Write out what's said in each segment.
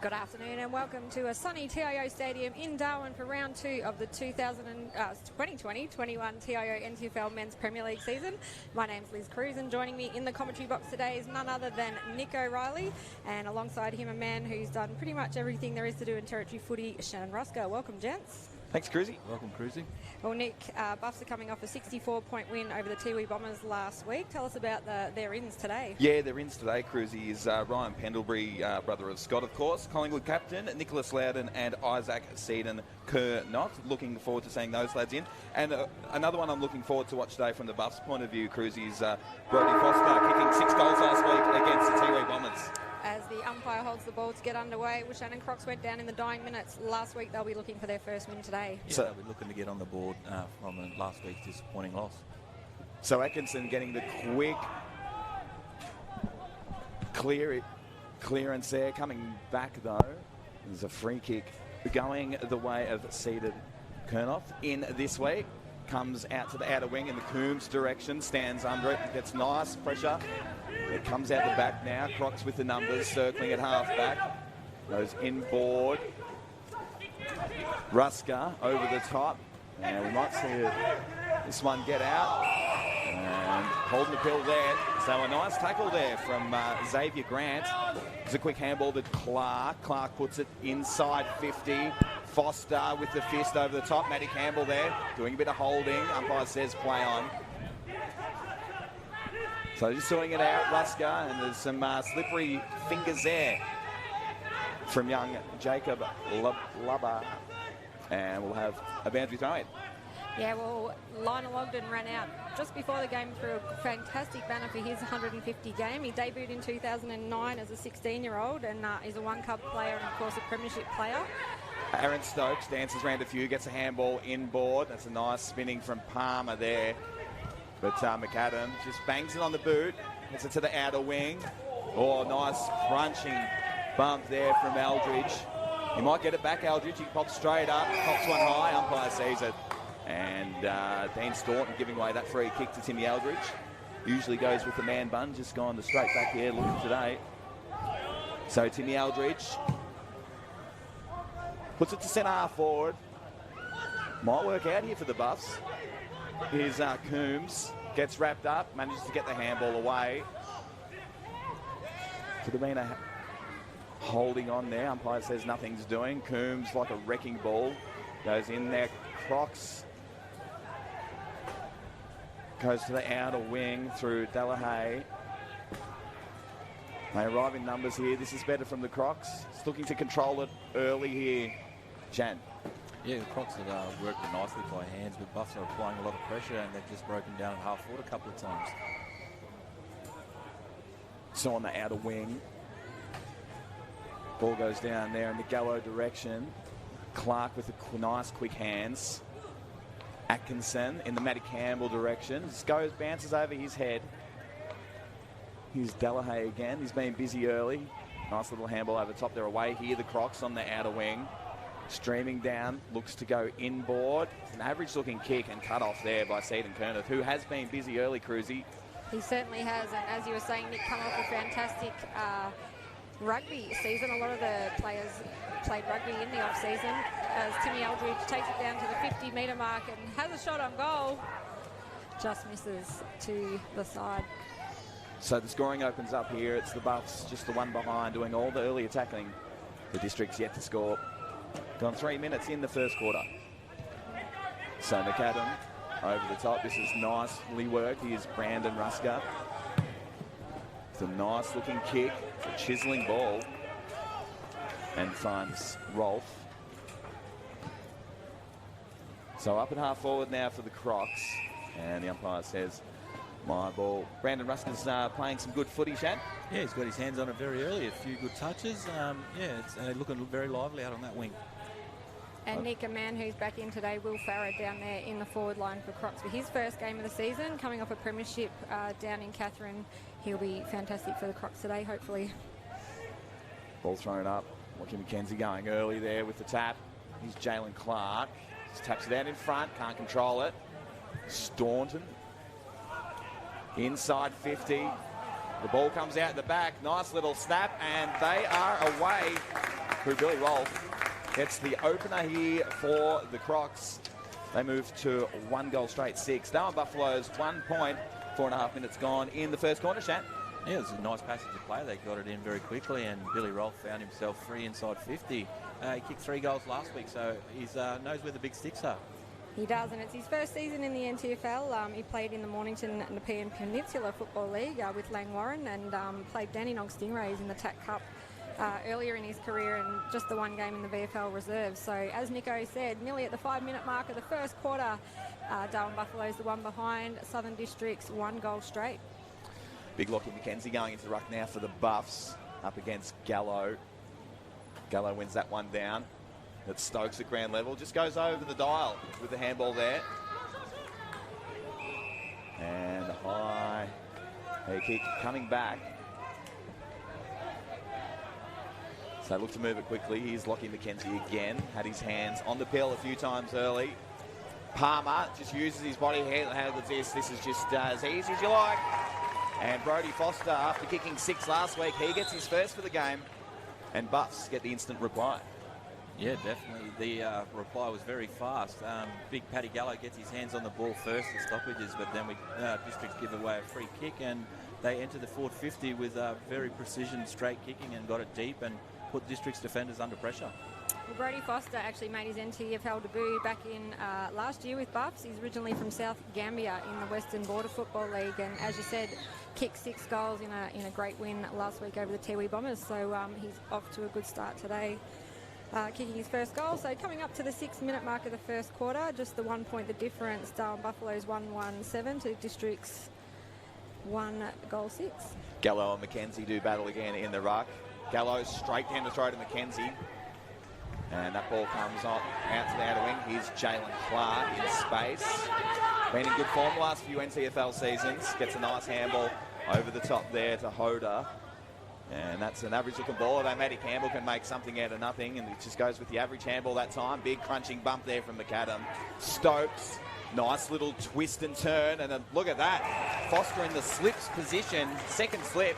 Good afternoon and welcome to a sunny TIO Stadium in Darwin for round 2 of the 2020-21 TIO NTFL Men's Premier League season. My name's Liz Cruz and joining me in the commentary box today is none other than Nick O'Reilly, and alongside him a man who's done pretty much everything there is to do in territory footy, Jaron Stokes. Welcome, gents. Thanks, Cruzy. Welcome, Cruzy. Well, Nick, Buffs are coming off a 64-point win over the Tiwi Bombers last week. Tell us about their ins today. Yeah, their ins today, Cruzy, is Ryan Pendlebury, brother of Scott, of course, Collingwood captain, Nicholas Loudon and Isaac Seaton-Kernott. Looking forward to seeing those lads in. And another one I'm looking forward to watch today from the Buffs' point of view, Cruzy, is Brody Foster kicking 6 goals last week against the Tiwi Bombers. As the umpire holds the ball to get underway, Shannon Crocs went down in the dying minutes last week. They'll be looking for their first win today. Yeah, so they'll be looking to get on the board from last week's disappointing loss. So Atkinson getting the quick clearance there. Coming back, though, there's a free kick going the way of Seaton-Kernott in this week. Comes out to the outer wing in the Combs direction, stands under it, gets nice pressure. It comes out the back now. Crocs with the numbers, circling at half back. Goes inboard. Ruska over the top. And we might see this one get out. And holding the pill there. So a nice tackle there from Xavier Grant. It's a quick handball to Clark. Clark puts it inside 50. Foster with the fist over the top. Matty Campbell there doing a bit of holding. Umpire says play on. So just sorting it out, Ruska, and there's some slippery fingers there from young Jacob Lubber. And we'll have a boundary throw in. Yeah, well, Lionel Ogden ran out just before the game through a fantastic banner for his 150 game. He debuted in 2009 as a 16-year-old and is a one-club player and, of course, a premiership player. Jaron Stokes dances around a few, gets a handball inboard. That's a nice spinning from Palmer there. But McAdam just bangs it on the boot, gets it to the outer wing. Oh, nice crunching bump there from Aldridge. He might get it back, Aldridge. He pops straight up, pops one high, umpire sees it. And Dean Staunton giving away that free kick to Timmy Aldridge. Usually goes with the man bun, just gone the straight back here looking today. So Timmy Aldridge puts it to centre half forward. Might work out here for the Buffs. Here's Combs, gets wrapped up, manages to get the handball away. Could have been a holding on there. Umpire says nothing's doing. Combs like a wrecking ball. Goes in there. Crocs goes to the outer wing through Delahaye. They arrive in numbers here. This is better from the Crocs. It's looking to control it early here. Jan. Yeah, the Crocs have worked it nicely by hands, but Buffs are applying a lot of pressure and they've just broken down at half forward a couple of times. So on the outer wing. Ball goes down there in the Gallo direction. Clark with the nice quick hands. Atkinson in the Matty Campbell direction. Just bounces over his head. Here's Delahaye again. He's been busy early. Nice little handball over the top. They're away here. The Crocs on the outer wing. Streaming down, looks to go inboard. An average-looking kick and cut off there by Seaton-Kernott, who has been busy early, Cruzy. He certainly has, and as you were saying, Nick, come off a fantastic rugby season. A lot of the players played rugby in the off-season as Timmy Aldridge takes it down to the 50-metre mark and has a shot on goal. Just misses to the side. So the scoring opens up here. It's the Buffs, just the one behind, doing all the early attacking. The District's yet to score. Gone 3 minutes in the first quarter. So McAdam over the top. This is nicely worked. Here's Brandon Ruska. It's a nice looking kick. It's a chiseling ball. And finds Rolfe. So up and half forward now for the Crocs. And the umpire says, my ball. Brandon Ruska's playing some good footy, Shan. Yeah, he's got his hands on it very early. A few good touches. Yeah, it's looking very lively out on that wing. And Nick, a man who's back in today, Will Farah down there in the forward line for Crocs for his first game of the season, coming off a premiership down in Catherine. He'll be fantastic for the Crocs today, hopefully. Ball thrown up. Lachie McKenzie going early there with the tap. Here's Jalen Clark. Just taps it out in front, can't control it. Staunton. Inside 50. The ball comes out the back. Nice little snap, and they are away through Billy Rolfe. Gets the opener here for the Crocs. They move to 1 goal straight, 6. Darwin Buffaloes 1 point, 4.5 minutes gone in the first quarter, Shan. Yeah, it was a nice passage of play. They got it in very quickly, and Billy Rolfe found himself free inside 50. He kicked 3 goals last week, so he knows where the big sticks are. He does, and it's his first season in the NTFL. He played in the Mornington Nepean Peninsula Football League with Langwarrin, and played Dandenong Stingrays in the TAC Cup earlier in his career, and just the 1 game in the VFL reserve. So as Nico said, nearly at the 5-minute mark of the first quarter, Darwin Buffaloes the one behind, Southern Districts 1 goal straight. Big Lockie McKenzie going into the ruck now for the Buffs, up against Gallo. Gallo wins that one down. That's Stokes at ground level, just goes over the dial with the handball there. And high kick coming back. So look to move it quickly. Here's Lockie McKenzie again. Had his hands on the pill a few times early. Palmer just uses his body. This is just as easy as you like. And Brody Foster, after kicking 6 last week, he gets his first for the game. And Buffs get the instant reply. Yeah, definitely. The reply was very fast. Big Paddy Gallo gets his hands on the ball first, the stoppages, but then Districts give away a free kick, and they enter the forward 50 with very precision straight kicking and got it deep and put Districts defenders under pressure. Well, Brody Foster actually made his NTFL debut back in last year with Buffs. He's originally from South Gambia in the Western Border Football League, and as you said, kicked 6 goals in a great win last week over the Tiwi Bombers. So he's off to a good start today, kicking his first goal. So coming up to the 6-minute mark of the first quarter, just the 1 point the difference. Darwin Buffaloes 1-1-7 to Districts 1 goal 6. Gallo and McKenzie do battle again in the ruck. Gallo straight down the throat of McKenzie. And that ball comes on out to the outer wing. Here's Jalen Clark in space. Been in good form the last few NTFL seasons. Gets a nice handball over the top there to Hoda. And that's an average looking ball. Although Matty Campbell can make something out of nothing, and it just goes with the average handball that time. Big crunching bump there from McAdam. Stokes, nice little twist and turn. And look at that. Foster in the slips position. Second slip.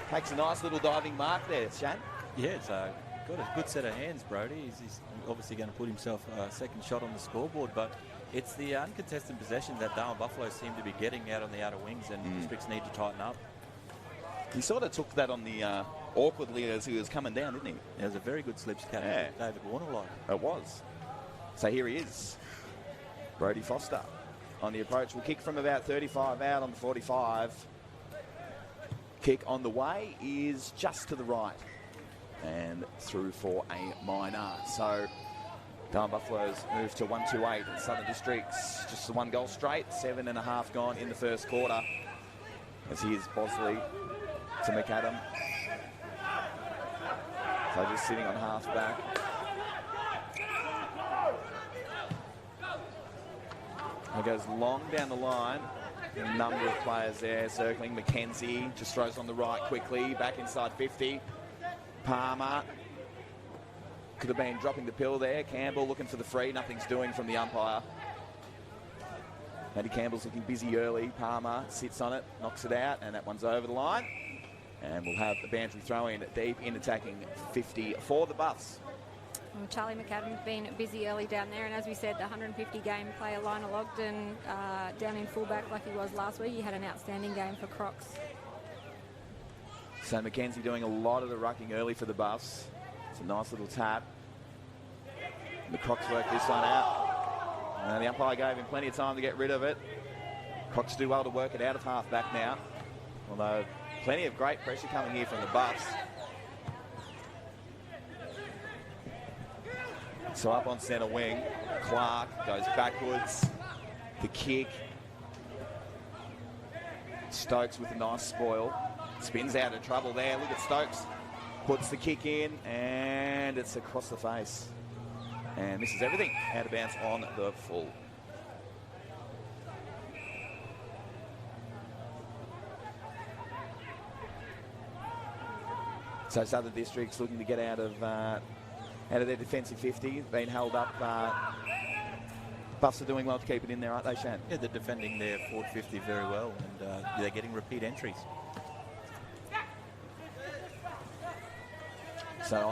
Takes a nice little diving mark there, Shane. Yeah, it's got a good set of hands, Brody. He's obviously going to put himself a second shot on the scoreboard, but it's the uncontested possession that Darwin Buffalo seem to be getting out on the outer wings, and Districts need to tighten up. He sort of took that on the awkwardly as he was coming down, didn't he? It was a very good slips catch. Yeah. David Warner-like. It was. So here he is. Brody Foster on the approach. Will kick from about 35 out on the 45. Kick on the way is just to the right and through for a minor. So Darwin Buffaloes move to 1-2-8 in Southern Districts. Just the 1 goal straight, 7.5 gone in the first quarter. As here's Bosley to McAdam. So just sitting on half back. He goes long down the line. A number of players there circling. McKenzie just throws on the right quickly, back inside 50. Palmer could have been dropping the pill there. Campbell looking for the free, nothing's doing from the umpire. Matty Campbell's looking busy early. Palmer sits on it, knocks it out, and that one's over the line. And we'll have the Bantry throw in deep in attacking 50 for the Buffs. Well, Charlie McAdam's been busy early down there, and as we said, the 150-game player Lionel Ogden down in fullback like he was last week. He had an outstanding game for Crocs. So McKenzie doing a lot of the rucking early for the Buffs. It's a nice little tap. And the Crocs work this one out. And the umpire gave him plenty of time to get rid of it. Crocs do well to work it out of half back now. Although plenty of great pressure coming here from the Buffs. So up on centre wing, Clark goes backwards. The kick. Stokes with a nice spoil. Spins out of trouble there. Look at Stokes. Puts the kick in, and it's across the face. And misses everything. Out of bounds on the full. So Southern Districts looking to get out of their defensive 50. Been held up. Buffs are doing well to keep it in there, aren't they, Shan? Yeah, they're defending their forward 50 very well, and they're getting repeat entries. So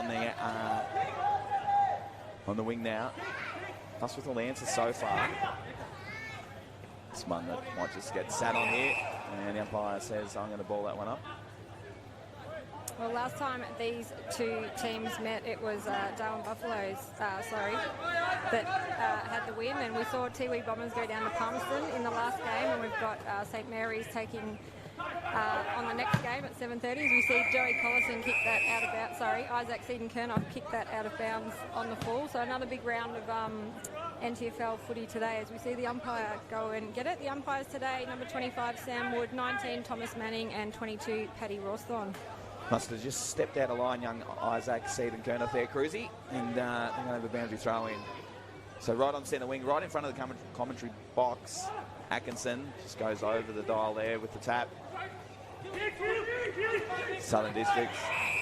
on the wing now. Plus with all the answers so far. This one that might just get sat on here. And the umpire says, I'm going to ball that one up. Well, last time these two teams met, it was Darwin Buffaloes, that had the win, and we saw Tiwi Bombers go down to Palmerston in the last game, and we've got St Mary's taking on the next game at 7:30. As we see Joey Collison kick that out of bounds. Isaac Seaton-Kernoff kicked that out of bounds on the full. So another big round of NTFL footy today as we see the umpire go and get it. The umpires today, number 25 Sam Wood, 19 Thomas Manning, and 22 Paddy Rawsthorne. Must have just stepped out of line, young Isaac Seaton-Kernoff there, Cruzy, and they're going to have a boundary throw in. So right on centre wing, right in front of the commentary box, Atkinson just goes over the dial there with the tap. Southern Districts,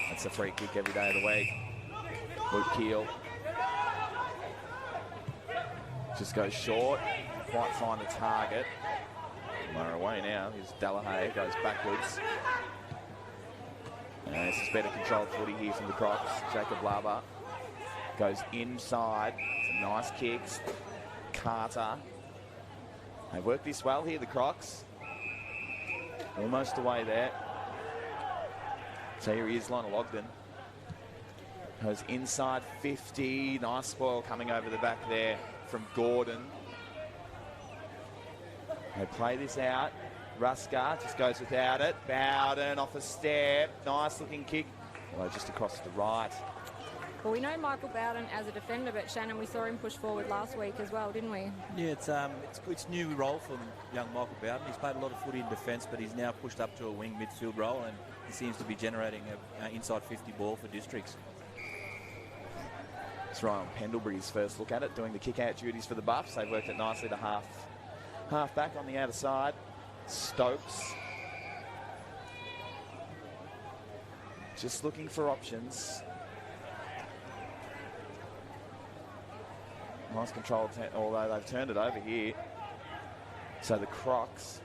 that's a free kick every day of the week. Luke Keel just goes short, quite find the target. They're away now. Here's Delahaye, goes backwards. And this is better controlled footy here from the Crocs. Jacob Laba goes inside. Some nice kicks. Carter. They work this well here, the Crocs. Almost away there. So here he is, Lionel Ogden. Goes inside 50. Nice spoil coming over the back there from Gordon. They play this out. Ruska just goes without it. Bowden off a step. Nice looking kick. Although just across the right. Well, we know Michael Bowden as a defender, but Shannon, we saw him push forward last week as well, didn't we? Yeah, it's new role for young Michael Bowden. He's played a lot of footy in defence, but he's now pushed up to a wing midfield role, and he seems to be generating an inside 50 ball for Districts. It's Ryan Pendlebury's first look at it, doing the kick-out duties for the Buffs. They've worked it nicely to half back on the outer side. Stokes just looking for options. Nice control, although they've turned it over here. So the Crocs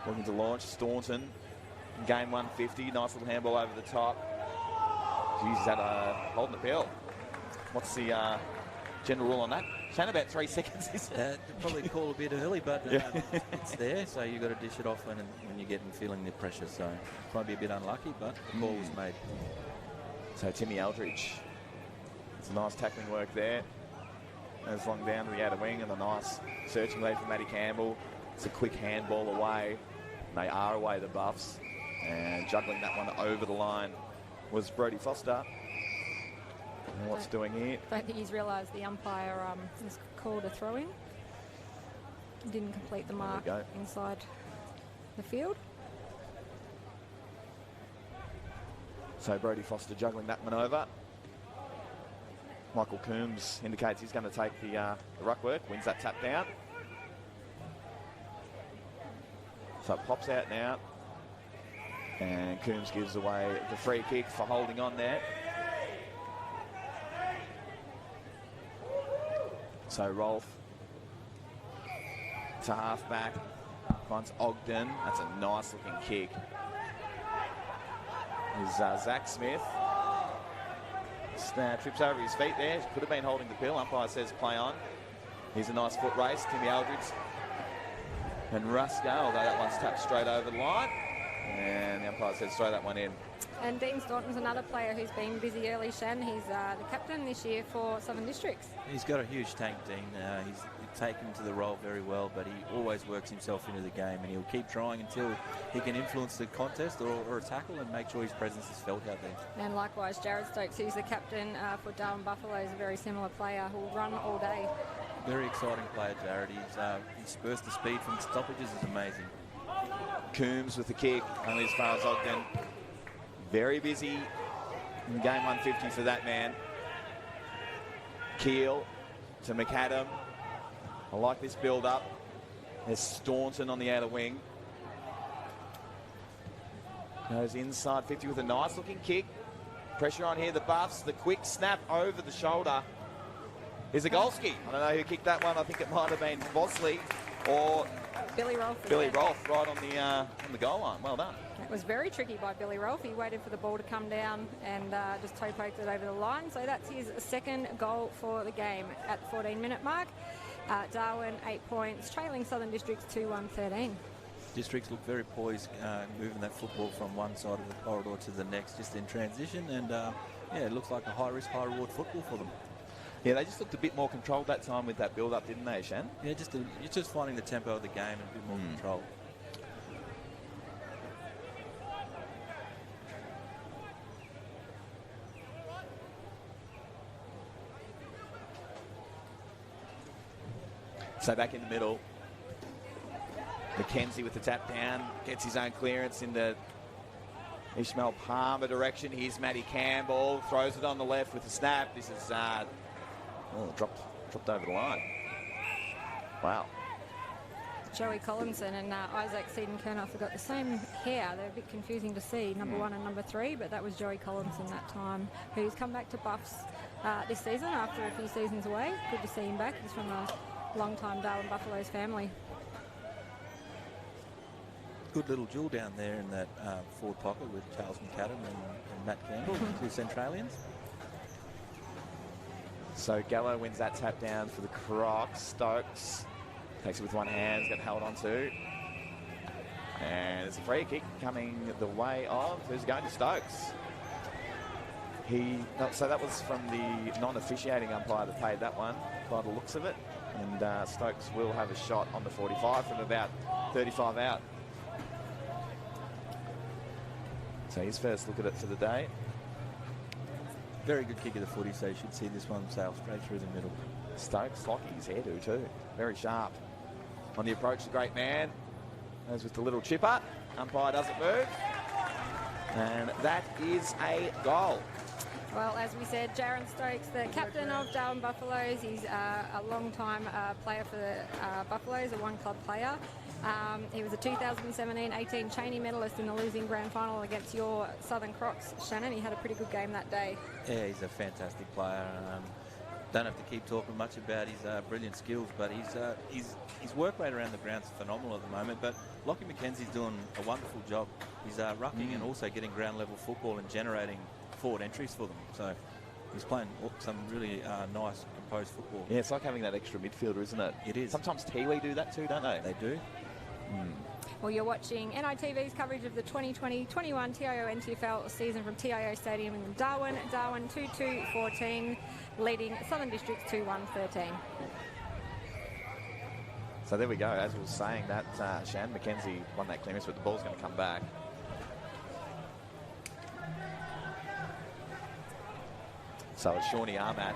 looking to launch. Staunton, game 150. Nice little handball over the top. Jeez, is that holding the bill? What's the general rule on that? Shannon, about 3 seconds. Probably call a bit early, but yeah. It's there, so you've got to dish it off when you're feeling the pressure. So might be a bit unlucky, but the call was made. So Timmy Eldridge. It's a nice tackling work there. As long down to the outer wing, and a nice searching lead from Matty Campbell. It's a quick handball away. They are away, the Buffs. And juggling that one over the line was Brody Foster. And what's doing here? I don't think he's realised the umpire has called a throw-in. Didn't complete the mark inside the field. So Brody Foster juggling that one over. Michael Combs indicates he's going to take the ruck work, wins that tap down. So it pops out now. And Combs gives away the free kick for holding on there. So Rolf to half back, finds Ogden. That's a nice looking kick. Is Zach Smith. Trips over his feet there. Could have been holding the bill. Umpire says play on. Here's a nice foot race. Timmy Eldridge and Ruska, although that one's tapped straight over the line. And the umpire says throw that one in. And Dean Staunton's another player who's been busy early, Shan. He's the captain this year for Southern Districts. He's got a huge tank, Dean. He's taken to the role very well, but he always works himself into the game, and he'll keep trying until he can influence the contest or a tackle and make sure his presence is felt out there. And likewise, Jaron Stokes, who's the captain for Darwin Buffalo, is a very similar player who'll run all day. Very exciting player, Jared. His burst of speed from stoppages is amazing. Coombs with the kick, only as far as Ogden. Very busy in game 150 for that man. Keel to McAdam. I like this build-up. There's Staunton on the outer wing. Goes inside 50 with a nice-looking kick. Pressure on here, the Buffs. The quick snap over the shoulder. Here's Zagolski. I don't know who kicked that one. I think it might have been Bosley or Billy Rolfe. Billy Rolfe right on the goal line. Well done. It was very tricky by Billy Rolfe. He waited for the ball to come down and just toe poked it over the line. So that's his second goal for the game at the 14-minute mark. Darwin, 8 points, trailing Southern Districts 2-1-13. Districts look very poised, moving that football from one side of the corridor to the next, just in transition. And yeah, it looks like a high-risk, high-reward football for them. Yeah, they just looked a bit more controlled that time with that build-up, didn't they, Shan? Yeah, just finding the tempo of the game and a bit more control. So back in the middle. Mackenzie with the tap down, gets his own clearance in the Ishmael Palmer direction. Here's Matty Campbell, throws it on the left with the snap. This is dropped over the line. Wow. Joey Collinson and Isaac Seaton-Kernoff have got the same hair. They're a bit confusing to see, number 1 and number 3, but that was Joey Collinson that time, who's come back to Buffs this season after a few seasons away. Good to see him back. He's from a long-time Darwin Buffaloes family. Good little duel down there in that forward pocket with Charles McAdam and Matt Campbell, 2 Centralians. So Gallo wins that tap down for the Crocs. Stokes takes it with one hand, got held on to. And it's a free kick coming the way of, who's going to Stokes? So that was from the non-officiating umpire that paid that one, by the looks of it. And Stokes will have a shot on the 45 from about 35 out. So his first look at it for the day. Very good kick of the footy, so you should see this one sail straight through the middle. Stokes locking his hairdo too. Very sharp. On the approach, the great man. As with the little chipper. Umpire doesn't move. And that is a goal. Well, as we said, Jaron Stokes, the captain of Darwin Buffaloes. He's a long-time player for the Buffaloes, a one-club player. He was a 2017-18 Cheney medalist in the losing grand final against your Southern Crocs, Shannon. He had a pretty good game that day. Yeah, he's a fantastic player. Don't have to keep talking much about his brilliant skills, but his work rate around the ground's phenomenal at the moment. But Lockie McKenzie's doing a wonderful job. He's rucking and also getting ground-level football and generating forward entries for them. So he's playing some really nice, composed football. Yeah, it's like having that extra midfielder, isn't it? It is. Sometimes Tiwi do that too, don't they? They do. Well, you're watching NITV's coverage of the 2020-21 TIO NTFL season from TIO Stadium in Darwin. Darwin 2-2-14, leading Southern Districts 2-1-13. So there we go. As we were saying, that Shan McKenzie won that clearance, but the ball's going to come back. So it's Shawnee Armat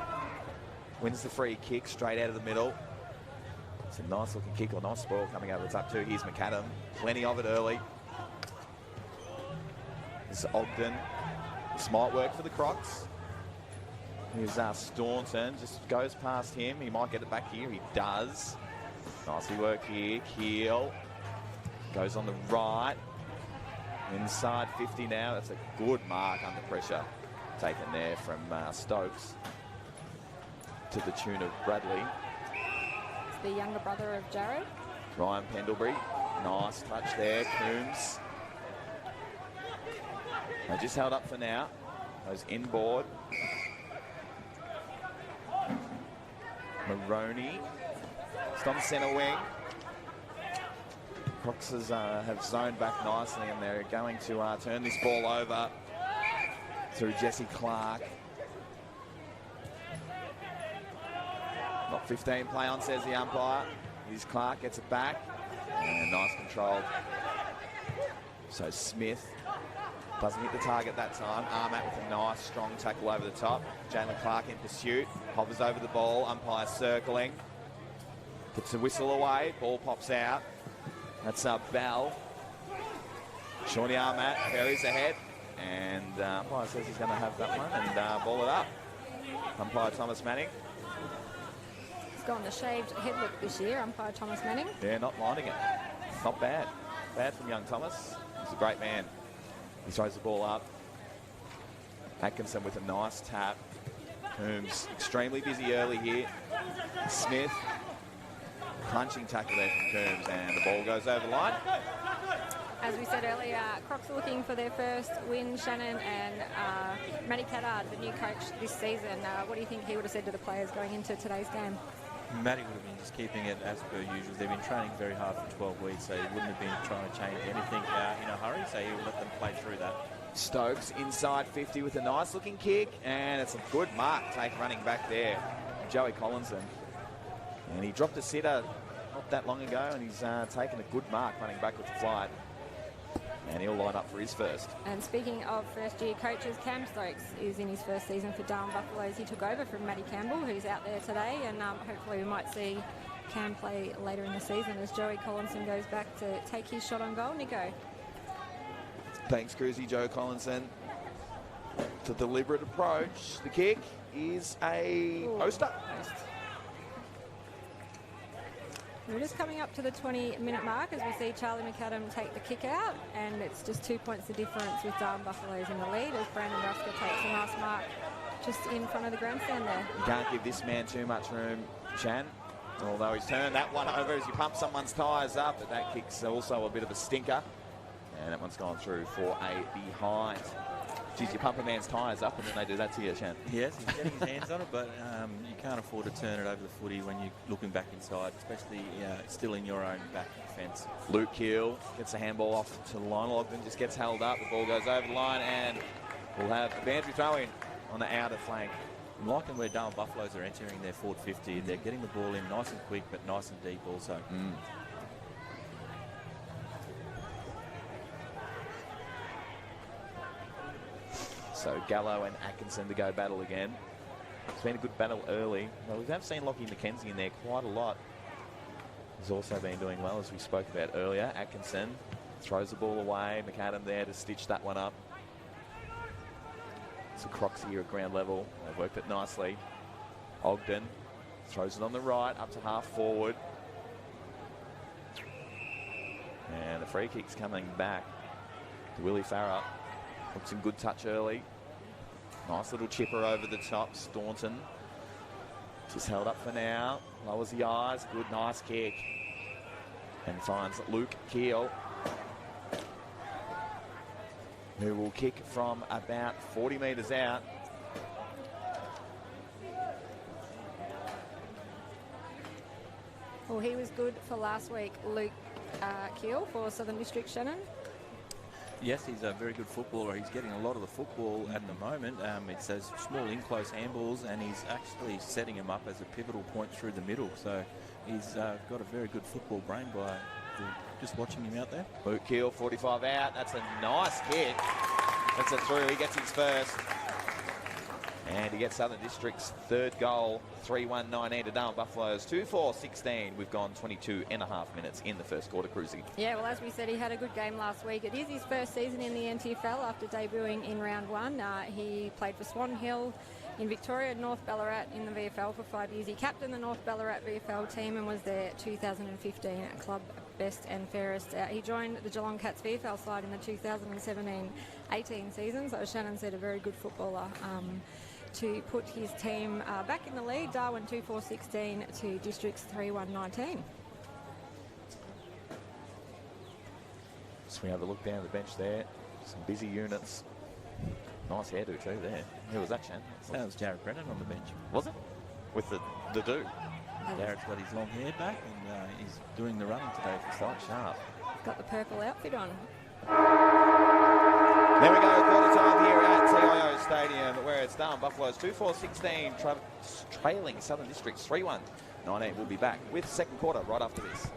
wins the free kick straight out of the middle. It's a nice looking kick or nice ball coming over the top too. Here's McAdam. Plenty of it early. This is Ogden. This might work for the Crocs. Here's Staunton. Just goes past him. He might get it back here. He does. Nicely worked here. Keel. Goes on the right. Inside 50 now. That's a good mark under pressure. Taken there from Stokes to the tune of Bradley. It's the younger brother of Jared. Ryan Pendlebury. Nice touch there. Combs. They just held up for now. Goes inboard. Maroney. Just on the centre wing. Croxes have zoned back nicely and they're going to turn this ball over through Jesse Clark. Not 15 play on, says the umpire. Here's Clark, gets it back. And nice control. So Smith doesn't hit the target that time. Armat with a nice, strong tackle over the top. Jalen Clark in pursuit. Hovers over the ball. Umpire circling. Puts the whistle away. Ball pops out. That's Bell. Shawnee Armat buries ahead. And umpire says he's going to have that one and ball it up. Umpire Thomas Manning. He's gone the shaved head look this year, umpire Thomas Manning. Yeah, not minding it. Not bad. Bad from young Thomas. He's a great man. He throws the ball up. Atkinson with a nice tap. Coombs extremely busy early here. Smith. Crunching tackle there from Coombs and the ball goes over the line. as we said earlier, Crocs are looking for their first win. Shannon and Matty Caddard, the new coach this season. What do you think he would have said to the players going into today's game? Matty would have been just keeping it as per usual. They've been training very hard for 12 weeks, so he wouldn't have been trying to change anything in a hurry, so he would let them play through that. Stokes inside 50 with a nice looking kick, and it's a good mark running back there. Joey Collinson. And he dropped a sitter not that long ago, and he's taken a good mark running back with the flight. And he'll line up for his first. And speaking of first-year coaches, Cam Stokes is in his first season for Darwin Buffaloes. He took over from Matty Campbell, who's out there today, and hopefully we might see Cam play later in the season as Joey Collinson goes back to take his shot on goal. Nico. Thanks, Cruzy. Joe Collinson. It's a deliberate approach. The kick is a poster. We're just coming up to the 20-minute mark as we see Charlie McAdam take the kick out, and it's just 2 points the difference with Darwin Buffaloes in the lead as Brandon Ruska takes a nice mark just in front of the grandstand there. You can't give this man too much room, Chan. Although he's turned that one over as he pumps someone's tyres up, but that kick's also a bit of a stinker. And that one's gone through for a behind. Geez, you pump a man's tyres up and then they do that to you, Chan. Yes, he's getting his hands on it, but you can't afford to turn it over the footy when you're looking back inside, especially still in your own back fence. Luke Keel gets a handball off to the line. Ogden just gets held up. The ball goes over the line, and we'll have a boundary throw-in on the outer flank. I'm liking where Darwin Buffaloes are entering their forward 50. They're getting the ball in nice and quick, but nice and deep also. So Gallo and Atkinson to go battle again. It's been a good battle early. Well, we have seen Lockie McKenzie in there quite a lot. He's also been doing well, as we spoke about earlier. Atkinson throws the ball away. McAdam there to stitch that one up. So Crocs here at ground level. They've worked it nicely. Ogden throws it on the right, up to half forward. And the free kick's coming back to Willie Farah. Looks in good touch early. Nice little chipper over the top. Staunton just held up for now. Lowers the eyes. Good, nice kick. And finds Luke Keel, who will kick from about 40 metres out. Well, he was good for last week, Luke Keel for Southern District, Shannon. Yes, he's a very good footballer. He's getting a lot of the football at the moment. It's those small in-close handballs, and he's actually setting him up as a pivotal point through the middle. So he's got a very good football brain by just watching him out there. Luke Keel, 45 out. That's a nice kick. That's a through. He gets his first. And he gets Southern District's third goal, 3-1-19 to Darwin Buffaloes, 2-4-16. We've gone 22 and a half minutes in the first quarter, Cruzy. Yeah, well, as we said, he had a good game last week. It is his first season in the NTFL after debuting in round one. He played for Swan Hill in Victoria, North Ballarat in the VFL for 5 years. He captained the North Ballarat VFL team and was their 2015 club best and fairest. He joined the Geelong Cats VFL side in the 2017-18 season, so as Shannon said, a very good footballer. To put his team back in the lead, Darwin 2-4-16 to Districts 3-1-19. So we have a look down the bench there. Some busy units. Nice hairdo too there. Who was that, Shan? That was Jared Brennan on the bench. Was it? With the do. Jared's got his long hair back, and he's doing the running today for Quite sharp. He's got the purple outfit on. There we go, quarter time here at TIO Stadium, where it's Darwin Buffaloes 2-4-16, trailing Southern Districts 3-1-19. We'll be back with second quarter right after this.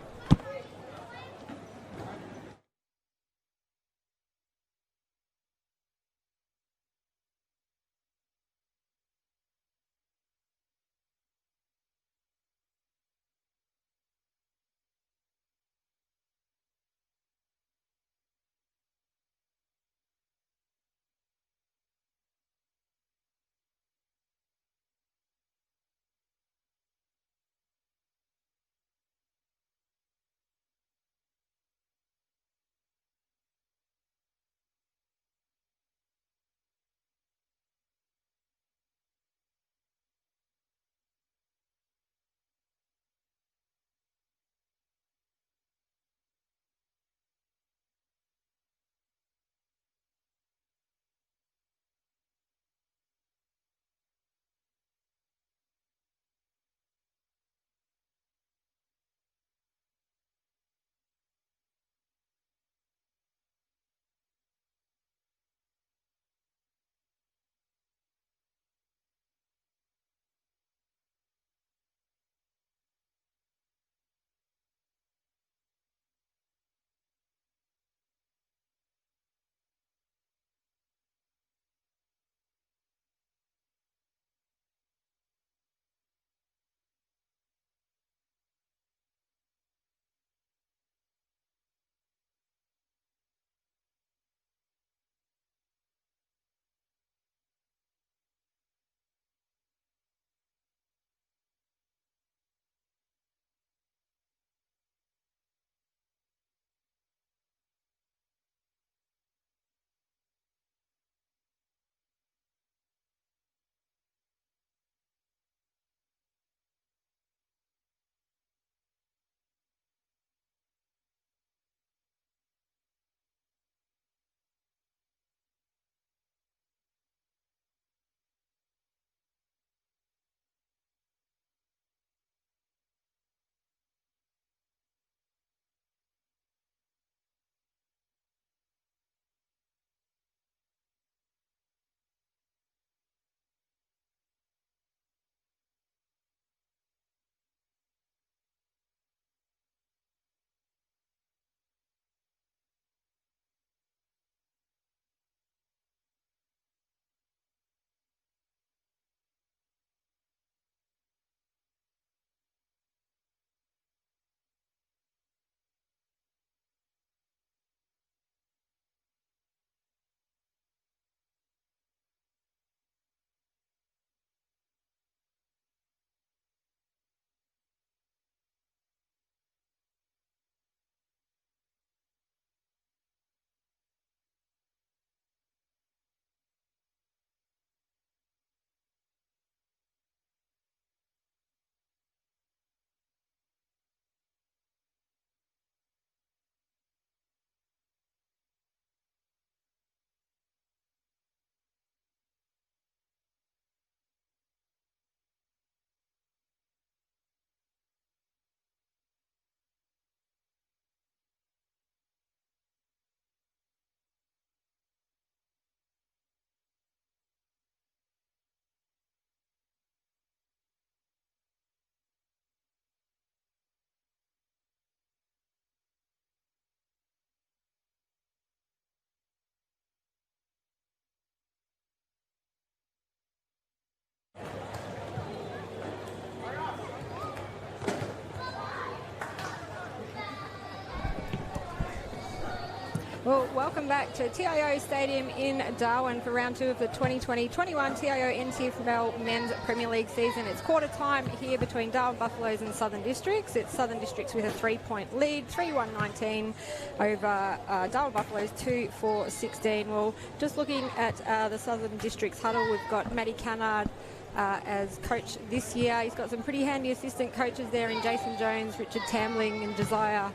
Well, welcome back to TIO Stadium in Darwin for round 2 of the 2020-21 TIO NTFL Men's Premier League season. It's quarter time here between Darwin Buffaloes and Southern Districts. It's Southern Districts with a 3-point lead, 3-1-19 over Darwin Buffaloes 2-4-16. Well, just looking at the Southern Districts huddle, we've got Matty Cannard as coach this year. He's got some pretty handy assistant coaches there in Jason Jones, Richard Tambling and Josiah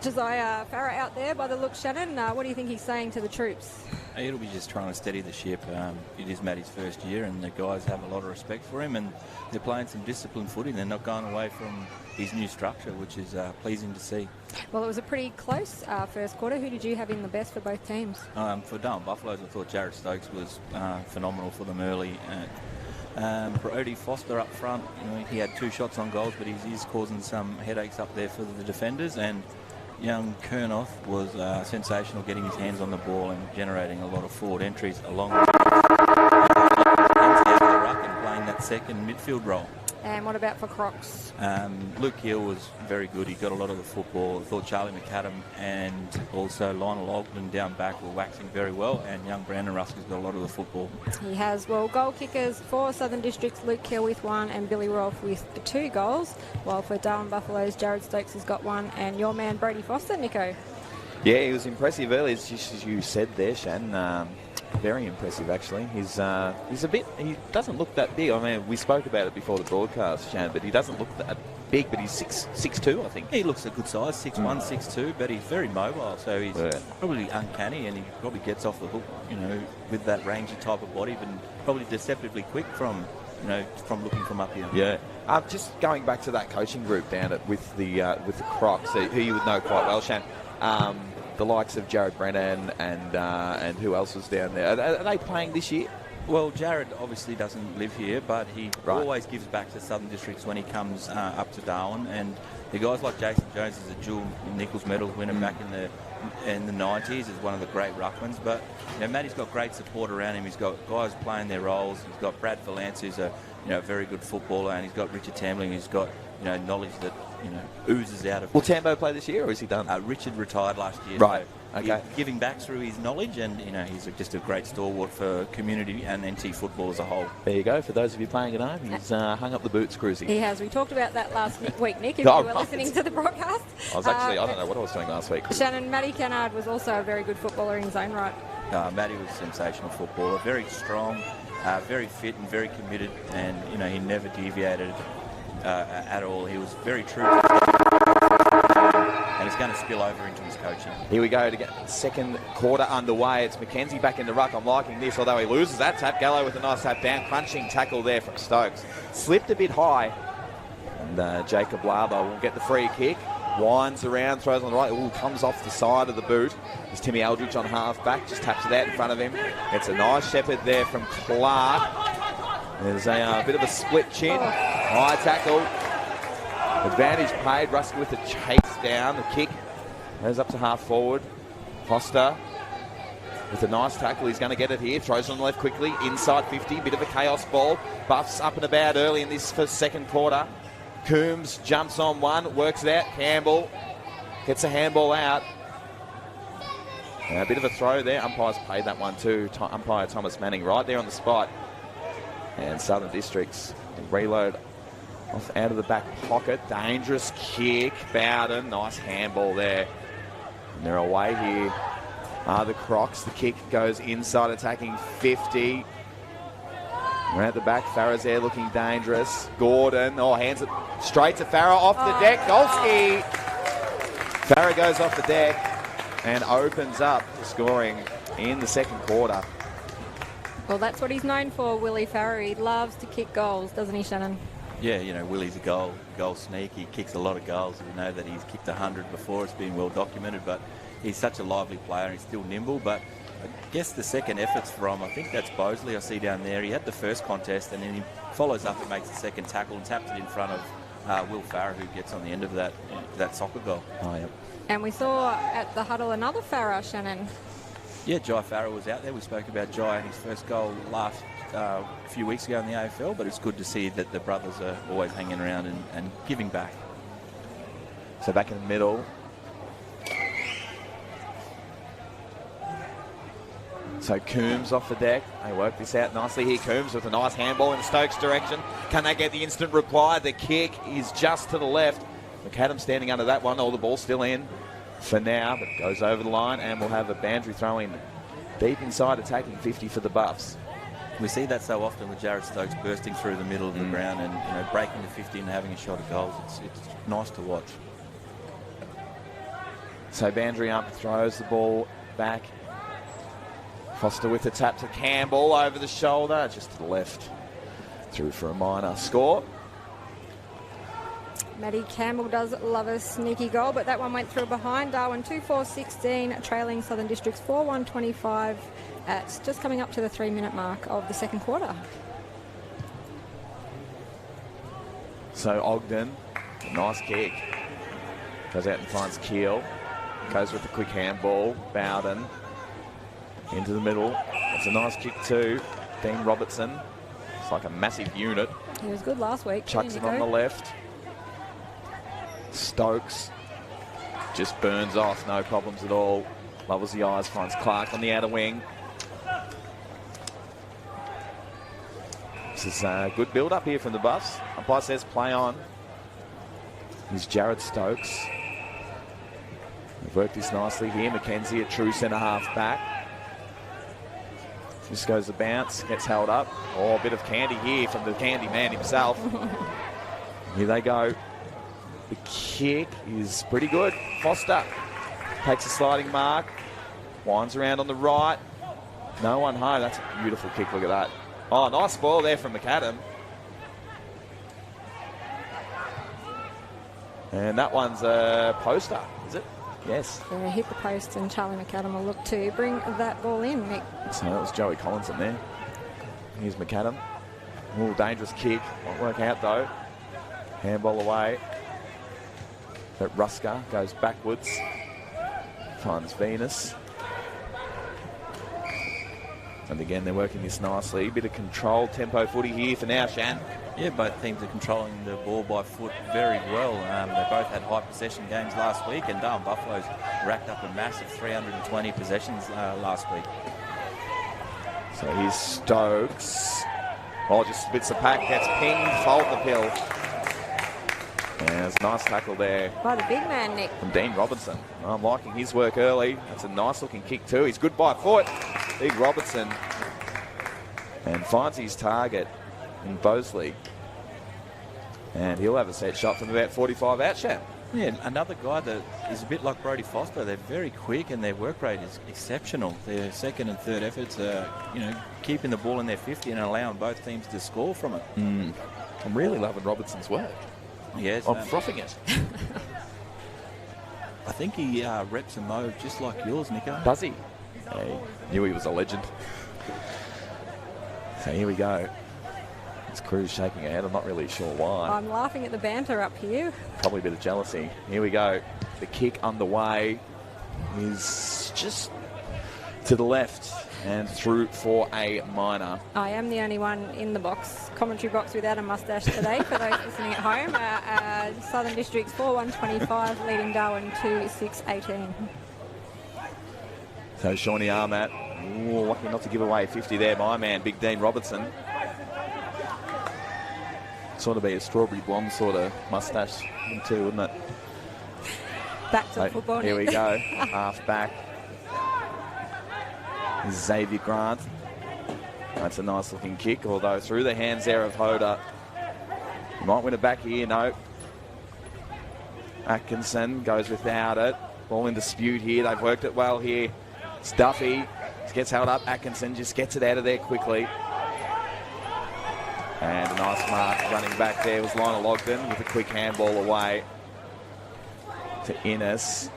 Farah out there by the look. Shannon, what do you think he's saying to the troops? It'll be just trying to steady the ship. It is Matty's first year and the guys have a lot of respect for him, and they're playing some disciplined footy. They're not going away from his new structure, which is pleasing to see. Well, it was a pretty close first quarter. Who did you have in the best for both teams? For Darwin Buffaloes, I thought Jaron Stokes was phenomenal for them early. Brody Foster up front, he had 2 shots on goals, but he's causing some headaches up there for the defenders. And young Kernoff was sensational, getting his hands on the ball and generating a lot of forward entries along with the ruck and playing that second midfield role. And what about for Crocs? Luke Hill was very good. He got a lot of the football. I thought Charlie McAdam and also Lionel Ogden down back were waxing very well, and young Brandon Rusk's got a lot of the football. He has. Well, goal kickers for Southern Districts, Luke Hill with 1 and Billy Rolfe with 2 goals, while for Darwin Buffaloes, Jaron Stokes has got 1, and your man Brody Foster, Nico. Yeah, he was impressive early, just as you said there, Shan. Very impressive, actually. He's a bit. He doesn't look that big. I mean, we spoke about it before the broadcast, Shan, but he doesn't look that big. But he's 6'2", I think. He looks a good size, 6'1", 6'2", but he's very mobile. So he's probably uncanny, and he probably gets off the hook, with that rangy type of body, but probably deceptively quick from looking from up here. Yeah. Just going back to that coaching group down with the Crocs, who you would know quite well, Shan. The likes of Jared Brennan and who else was down there? Are they playing this year? Well, Jared obviously doesn't live here, but he always gives back to Southern Districts when he comes up to Darwin. And the guys like Jason Jones is a dual Nichols medal winner back in the 90s, is one of the great ruckmans. But Matty's got great support around him. He's got guys playing their roles. He's got Brad Valance, who's a very good footballer, and he's got Richard Tambling, who's got knowledge that oozes out of. Will Tambo play this year, or is he done? Richard retired last year. Right. So okay. Giving back through his knowledge, and he's just a great stalwart for community and NT football as a whole. There you go. For those of you playing at home, he's hung up the boots, Cruisy. He has. We talked about that last week, Nick, if you were listening to the broadcast. I was actually, I don't know what I was doing last week. Shannon, Matty Cannard was also a very good footballer in his own right. Matty was a sensational footballer, very strong, very fit and very committed, and he never deviated at all. He was very true to his and it's going to spill over into his coaching. Here we go to get the second quarter underway. It's McKenzie back in the ruck. I'm liking this, although he loses that tap. Gallo with a nice tap down. Crunching tackle there from Stokes. Slipped a bit high. And Jacob Lava will get the free kick. Winds around, throws on the right. Ooh, comes off the side of the boot. There's Timmy Eldridge on half back. Just taps it out in front of him. It's a nice shepherd there from Clark. There's a bit of a split chin. High tackle. Advantage paid. Ruskell with the chase down. The kick goes up to half forward. Foster with a nice tackle. He's going to get it here. Throws it on the left quickly. Inside 50. Bit of a chaos ball. Buffs up and about early in this second quarter. Combs jumps on one. Works it out. Campbell gets a handball out. A bit of a throw there. Umpires paid that one too. Umpire Thomas Manning right there on the spot. And Southern Districts reload off out of the back pocket. Dangerous kick. Bowden. Nice handball there. And they're away here. The Crocs. The kick goes inside, attacking 50. We're at the back. Farah's there looking dangerous. Gordon. Hands it straight to Farah off the deck. Golski. Farah goes off the deck and opens up the scoring in the second quarter. Well, that's what he's known for, Willie Farah. He loves to kick goals, doesn't he, Shannon? Yeah, Willie's a goal sneak. He kicks a lot of goals. We know that he's kicked 100 before. It's been well documented, but he's such a lively player. He's still nimble, but I guess the second effort's from, I think that's Bosley I see down there. He had the first contest, and then he follows up and makes the second tackle and taps it in front of Will Farah, who gets on the end of that soccer goal. Yep. And we saw at the huddle another Farah, Shannon. Yeah, Jai Farah was out there. We spoke about Jai and his first goal last few weeks ago in the AFL, but it's good to see that the brothers are always hanging around and giving back. So back in the middle. So Combs off the deck. They work this out nicely here. Combs with a nice handball in Stokes' direction. Can they get the instant reply? The kick is just to the left. McAdam standing under that one. Oh, the ball's still in for now, but goes over the line, and we'll have a boundary throw in deep inside, attacking 50 for the Buffs. We see that so often with Jaron Stokes bursting through the middle of the ground and breaking the 50 and having a shot at goals. It's nice to watch. So boundary up, throws the ball back. Foster with the tap to Campbell over the shoulder, just to the left. Through for a minor score. Maddie Campbell does love a sneaky goal, but that one went through behind. Darwin 2-4-16, trailing Southern Districts 4-1-25 at just coming up to the 3-minute mark of the second quarter. So Ogden, nice kick. Goes out and finds Keel. Goes with the quick handball. Bowden into the middle. It's a nice kick too. Dean Robertson. It's like a massive unit. He was good last week. Chucks it on the left. Stokes just burns off, no problems at all. Levels the eyes, finds Clark on the outer wing. This is a good build-up here from the Buffs. Umpire says play on. Here's Jaron Stokes. They've worked this nicely here. Mackenzie, a true centre-half back. Just goes the bounce, gets held up. Oh, a bit of candy here from the candy man himself. Here they go. The kick is pretty good. Foster takes a sliding mark. Winds around on the right. No one home. That's a beautiful kick. Look at that. Oh, nice spoil there from McAdam. And that one's a poster, is it? Yes. Yeah, hit the post, and Charlie McAdam will look to bring that ball in, Nick. So that was Joey Collinson there. Here's McAdam. Ooh, dangerous kick. Won't work out though. Handball away. But Rusker goes backwards. Finds Venus. And again, they're working this nicely. Bit of controlled tempo footy here for now, Shan. Yeah, both teams are controlling the ball by foot very well. They both had high possession games last week, and Darwin Buffaloes racked up a massive 320 possessions last week. So here's Stokes. Oh, just splits the pack, gets pinged, fold the pill. Yeah, it's a nice tackle there. By the big man, Nick. From Dean Robinson. I'm liking his work early. That's a nice looking kick too. He's good by foot. Big Robertson. And finds his target in Bosley. And he'll have a set shot from about 45 out, Sham. Yeah, another guy that is a bit like Brody Foster. They're very quick and their work rate is exceptional. Their second and third efforts are, keeping the ball in their 50 and allowing both teams to score from it. I'm really loving Robertson's work. Yes. I'm frothing it. I think he reps a move just like yours, Nico. Does he? I knew he was a legend. So here we go. It's Cruz shaking her head. I'm not really sure why. I'm laughing at the banter up here. Probably a bit of jealousy. Here we go. The kick underway is just to the left and through for a minor. I am the only one in the commentary box without a mustache today for those listening at home. Southern Districts 4-1-25, leading Darwin 2-6-18. So Shawnee Armat, lucky not to give away 50 there, my man, Big Dean Robertson. Sort of be a strawberry blonde sort of mustache too, wouldn't it? Back to football. Here we go, half back. Xavier Grant. That's a nice looking kick, although through the hands there of Hoda. He might win it back here, no. Atkinson goes without it. Ball in dispute here, they've worked it well here. It's Duffy, gets held up. Atkinson just gets it out of there quickly. And a nice mark running back there was Lionel Ogden with a quick handball away to Innes.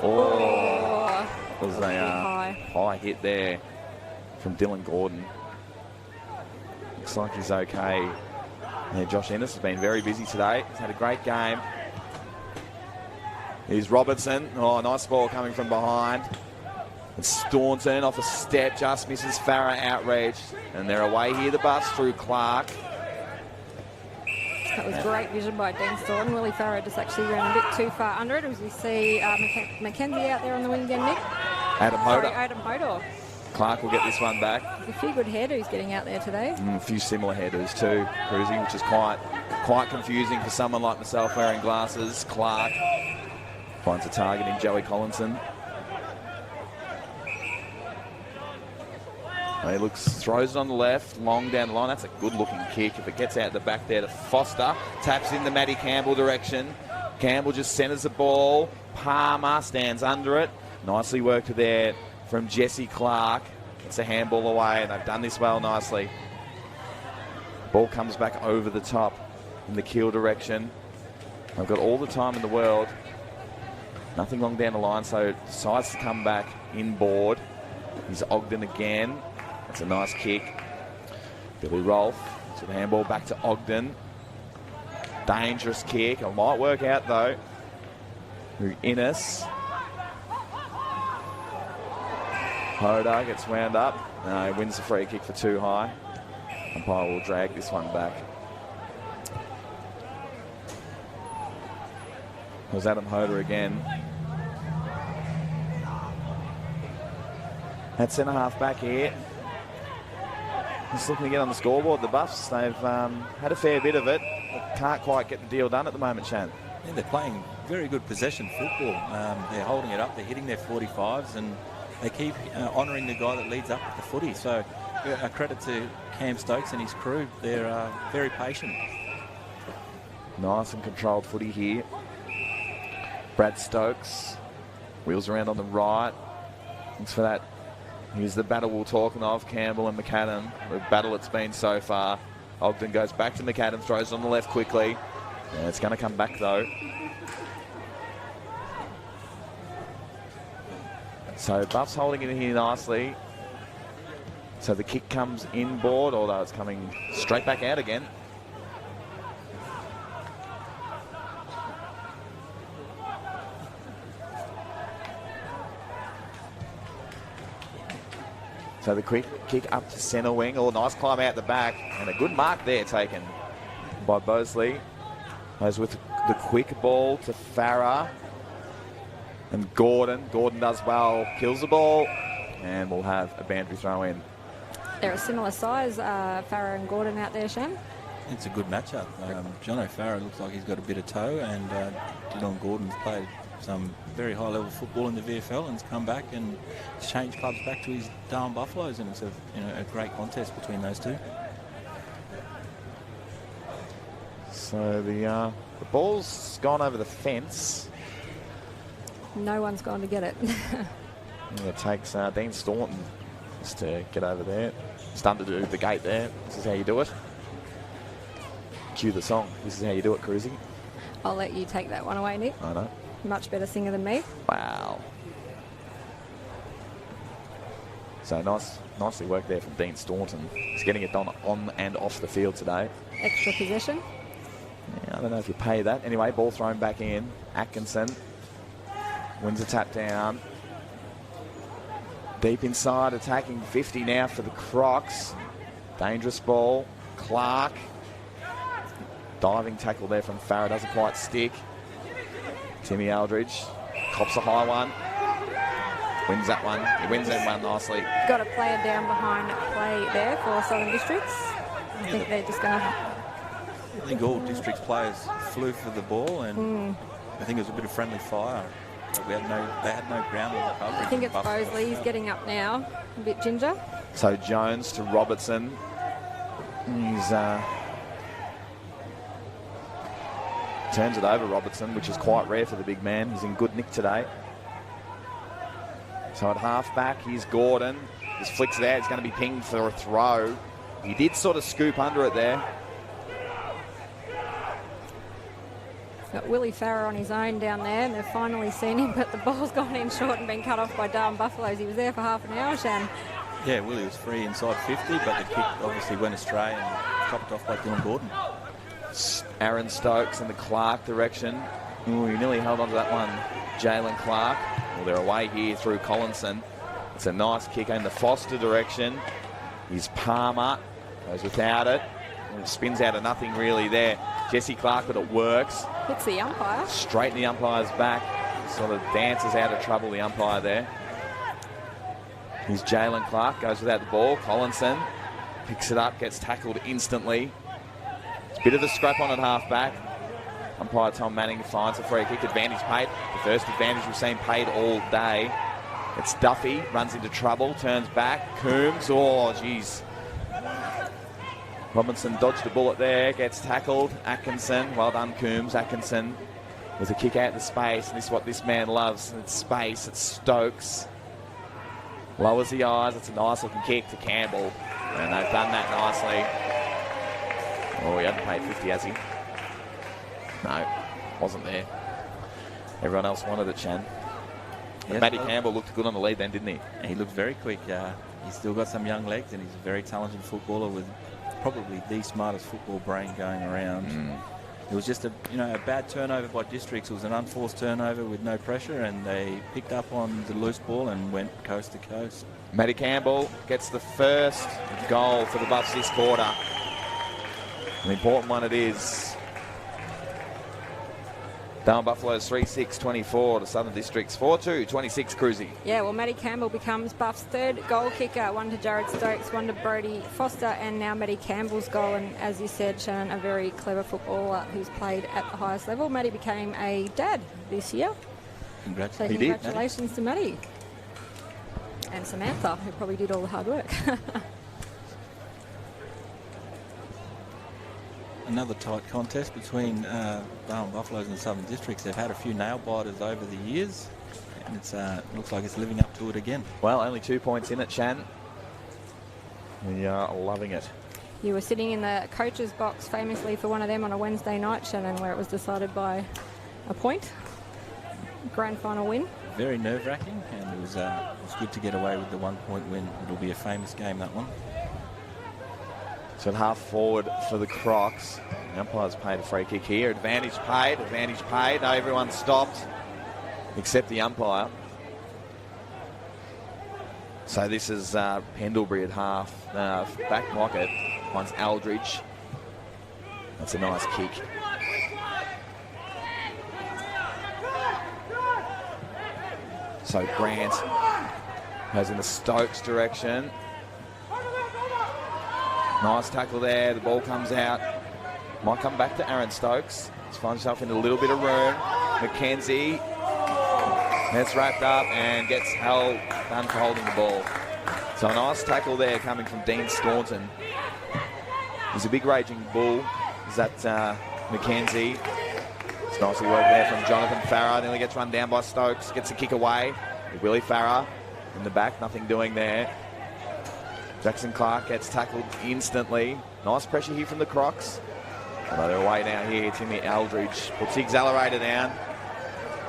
Oh, was a high hit there from Dylan Gordon. Looks like he's okay. Yeah, Josh Innes has been very busy today. He's had a great game. Here's Robertson. Oh, nice ball coming from behind. It's Staunton off a step, just misses Farah outreach. And they're away here, the Buffs, through Clark. That was great vision by Dean Staunton. Willie Farrow just actually ran a bit too far under it. As we see Mackenzie out there on the wing again, Nick. Adam Adam Hodor. Clark will get this one back. There's a few good hairdos getting out there today. A few similar hairdos too, Cruzy, which is quite confusing for someone like myself wearing glasses. Clark finds a target in Joey Collinson. He throws it on the left, long down the line. That's a good-looking kick. If it gets out the back there to Foster, taps in the Matty Campbell direction. Campbell just centres the ball. Palmer stands under it. Nicely worked there from Jesse Clark. Gets a handball away, and they've done this well nicely. Ball comes back over the top in the keel direction. They've got all the time in the world. Nothing long down the line, so decides to come back inboard. He's Ogden again. That's a nice kick. Billy Rolfe to the handball back to Ogden. Dangerous kick. It might work out though. Innes. Hoda gets wound up. No, he wins the free kick for too high. Umpire will drag this one back. It was Adam Hoda again. At centre half back here. Just looking to get on the scoreboard. The Buffs, they've had a fair bit of it, but can't quite get the deal done at the moment, Shan. Yeah, they're playing very good possession football. They're holding it up, they're hitting their 45s, and they keep honouring the guy that leads up with the footy. So a credit to Cam Stokes and his crew. They're very patient. Nice and controlled footy here. Brad Stokes wheels around on the right. Thanks for that. Here's the battle we're talking of, Campbell and McAdam. The battle it's been so far. Ogden goes back to McAdam, throws on the left quickly. Yeah, it's going to come back though. So Buff's holding it in here nicely. So the kick comes inboard, although it's coming straight back out again. So the quick kick up to centre wing. Oh, nice climb out the back. And a good mark there taken by Bosley. Goes with the quick ball to Farah. And Gordon. Gordon does well. Kills the ball. And we'll have a boundary throw in. They're a similar size, Farah and Gordon out there, Shan. It's a good matchup. John O'Farah looks like he's got a bit of toe, and Dylan Gordon's played some very high-level football in the VFL and has come back and changed clubs back to his Darwin Buffaloes, and it's a great contest between those two. So the ball's gone over the fence. No one's gone to get it. It takes Dean Staunton just to get over there. Stunned to do the gate there. This is how you do it. Cue the song. This is how you do it, Cruzy. I'll let you take that one away, Nick. I know. Much better singer than me. Wow. So nicely worked there from Dean Staunton. He's getting it done on and off the field today. Extra possession. Yeah, I don't know if you pay that. Anyway, ball thrown back in. Atkinson wins a tap down. Deep inside, attacking 50 now for the Crocs. Dangerous ball. Clark. Diving tackle there from Farah, doesn't quite stick. Timmy Aldridge cops a high one. Wins that one. He wins that one nicely. Got a player down behind play there for Southern Districts. I think they're just going to... I think all Districts players flew for the ball, and I think it was a bit of friendly fire. They had no ground level coverage. I think it's Bosley. He's getting up now. A bit ginger. So Jones to Robertson. He's... turns it over, Robertson, which is quite rare for the big man. He's in good nick today. So at half-back, here's Gordon. Just flicks it out. He's going to be pinged for a throw. He did sort of scoop under it there. Got Willie Farrow on his own down there, and they've finally seen him, but the ball's gone in short and been cut off by Darwin Buffaloes. He was there for half an hour, Shan. Yeah, Willie was free inside 50, but the kick obviously went astray and chopped off by Dylan Gordon. Aaron Stokes in the Clark direction. Ooh, he nearly held on to that one. Jalen Clark. Well, they're away here through Collinson. It's a nice kick in the Foster direction. Here's Palmer. Goes without it. spins out of nothing really there. Jesse Clark, but it works. Hits the umpire. Straight in the umpire's back. Sort of dances out of trouble, the umpire there. Here's Jalen Clark, goes without the ball. Collinson picks it up, gets tackled instantly. It's a bit of a scrap on at half-back. Umpire Tom Manning finds a free kick. Advantage paid. The first advantage we've seen paid all day. It's Duffy, runs into trouble, turns back. Combs, oh, geez. Robinson dodged a bullet there, gets tackled. Atkinson, well done, Combs. Atkinson with a kick out to space, and this is what this man loves. It's space, it's Stokes. Lowers the eyes, it's a nice looking kick to Campbell, and they've done that nicely. Oh, he hasn't paid 50, has he? No, wasn't there. Everyone else wanted it, Shan. Yes, Matty Campbell looked good on the lead then, didn't he? He looked very quick. He's still got some young legs, and he's a very talented footballer with probably the smartest football brain going around. It was just a bad turnover by Districts. It was an unforced turnover with no pressure, and they picked up on the loose ball and went coast to coast. Matty Campbell gets the first goal for the Buffs this quarter. An important one it is. Darwin Buffaloes 3-6-24 to Southern Districts 4-2, 26 Cruzy. Yeah, well, Matty Campbell becomes Buff's third goal kicker. One to Jaron Stokes, one to Brody Foster, and now Matty Campbell's goal. And as you said, Shannon, a very clever footballer who's played at the highest level. Matty became a dad this year. So congratulations to Matty. And Samantha, who probably did all the hard work. Another tight contest between Darwin Buffaloes and Southern Districts. They've had a few nail-biters over the years, and it looks like it's living up to it again. Well, only 2 points in it, Shan. We are loving it. You were sitting in the coach's box famously for one of them on a Wednesday night, Shannon, where it was decided by a point. Grand final win. Very nerve-wracking, and it was good to get away with the 1 point win. It'll be a famous game, that one. So at half forward for the Crocs. The umpire's paid a free kick here. Advantage paid. No, everyone stopped except the umpire. So this is Pendlebury at half. Back pocket finds Aldridge. That's a nice kick. So Grant goes in the Stokes direction. Nice tackle there. The ball comes out. Might come back to Aaron Stokes. He's finds himself in a little bit of room. McKenzie gets wrapped up and gets held, done for holding the ball. So a nice tackle there coming from Dean Staunton. He's a big raging bull. Is that McKenzie? It's nicely worked there from Jonathan Farah. Nearly gets run down by Stokes. Gets a kick away. Willie Farah in the back. Nothing doing there. Jackson Clark gets tackled instantly. Nice pressure here from the Crocs. Although they're away now here. Timmy Aldridge puts the accelerator down.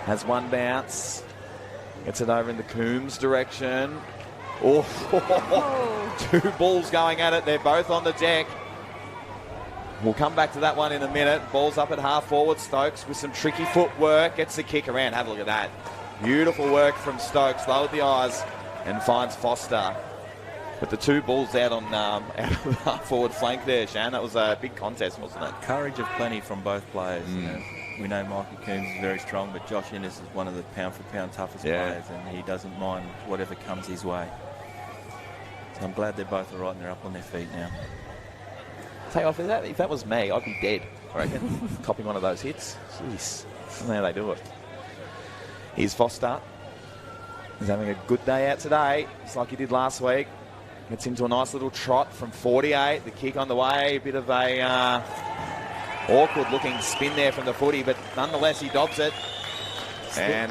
Has one bounce. Gets it over in the Combs direction. Oh, two balls going at it. They're both on the deck. We'll come back to that one in a minute. Ball's up at half forward. Stokes with some tricky footwork. Gets the kick around. Have a look at that. Beautiful work from Stokes. Lowered the eyes and finds Foster. But the two balls out on out of the half forward flank there, Shan. That was a big contest, wasn't it? Courage of plenty from both players. We know Mikey Combs is very strong, but Josh Innes is one of the pound-for-pound toughest players, and he doesn't mind whatever comes his way. So I'm glad they're both all right and they're up on their feet now. Tell you what, if that was me, I'd be dead, I reckon. Copying one of those hits. Jeez. I don't know how they do it. Here's Foster. He's having a good day out today, just like he did last week. Gets into a nice little trot from 48. The kick on the way. A bit of a awkward-looking spin there from the footy, but nonetheless, he dobs it. And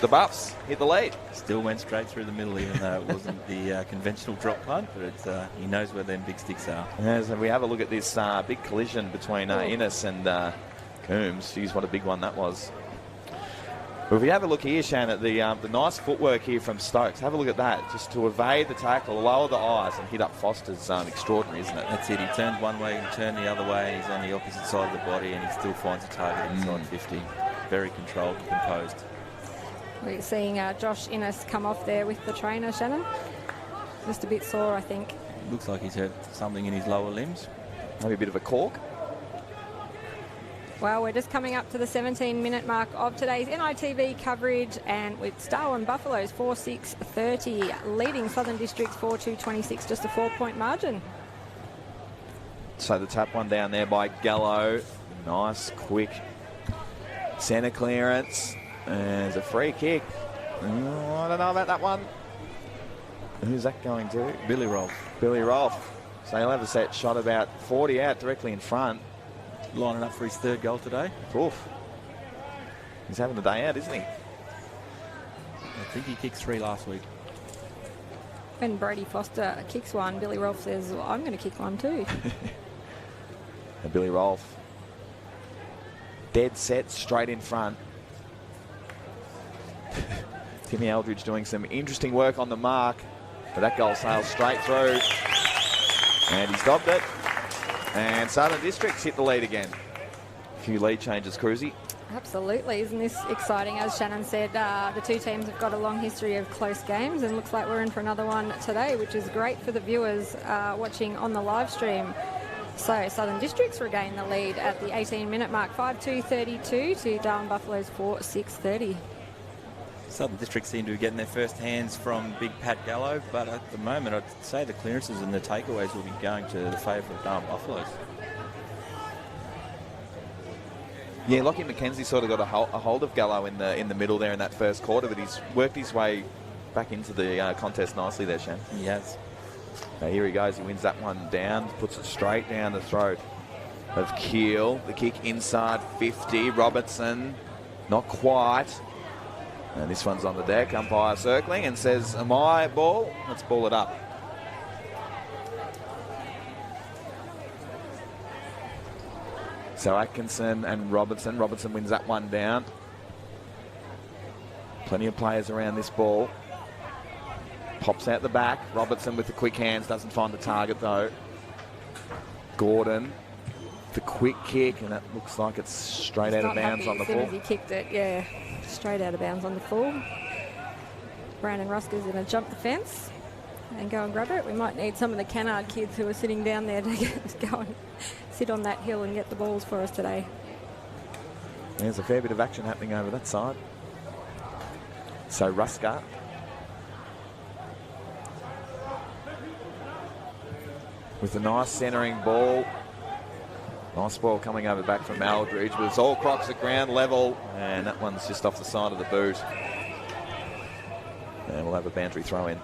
the Buffs hit the lead. Still went straight through the middle, even though it wasn't the conventional drop punt, but it's, he knows where them big sticks are. As we have a look at this big collision between Innes and Combs. Geez, what a big one that was. But if we have a look here, Shan, at the nice footwork here from Stokes. Have a look at that. Just to evade the tackle, lower the eyes and hit up Foster's extraordinary, isn't it? That's it. He turns one way and turns the other way. He's on the opposite side of the body and he still finds a target inside 50. Very controlled and composed. We're seeing Josh Innes come off there with the trainer, Shannon. Just a bit sore, I think. Looks like he's hurt something in his lower limbs. Maybe a bit of a cork. Well, we're just coming up to the 17-minute mark of today's NITV coverage, and with Darwin Buffaloes 4-6-30 leading Southern Districts 4-2-26, just a 4-point margin. So the tap one down there by Gallo. Nice, quick centre clearance. And there's a free kick. Oh, I don't know about that one. Who's that going to? Billy Rolfe. Billy Rolfe. So he'll have a set shot about 40 out directly in front. Lining up for his 3rd goal today. Oof. He's having a day out, isn't he? I think he kicked 3 last week. When Brody Foster kicks one, Billy Rolfe says, well, I'm going to kick one too. And Billy Rolfe. Dead set, straight in front. Timmy Eldridge doing some interesting work on the mark, but that goal sails straight through. And he stopped it. And Southern Districts hit the lead again. A few lead changes, Cruzy. Absolutely. Isn't this exciting? As Shannon said, the two teams have got a long history of close games, and looks like we're in for another one today, which is great for the viewers watching on the live stream. So Southern Districts regain the lead at the 18-minute mark, 5-2-32 to Darwin Buffaloes 4-6-30. Southern District seem to be getting their first hands from Big Pat Gallo, but at the moment I'd say the clearances and the takeaways will be going to the favour of Darwin Buffaloes. Yeah, Lockie McKenzie sort of got a hold of Gallo in the middle there in that first quarter, but he's worked his way back into the contest nicely there, Shan. He has. Now here he goes, he wins that one down, puts it straight down the throat of Keel. The kick inside 50, Robertson, not quite. And this one's on the deck, umpire circling and says, am I ball? Let's ball it up. So Atkinson and Robertson. Robertson wins that one down. Plenty of players around this ball. Pops out the back. Robertson with the quick hands, doesn't find the target though. Gordon, the quick kick, and that looks like it's straight out of bounds on the full. As soon as he kicked it, yeah, straight out of bounds on the full. Brandon Rusker's going to jump the fence and go and grab it. We might need some of the Canard kids who are sitting down there to go and sit on that hill and get the balls for us today. There's a fair bit of action happening over that side. So Rusker. With a nice centering ball. Nice ball coming over back from Aldridge, but it's all Crocs at ground level, and that one's just off the side of the boot. And we'll have a boundary throw in.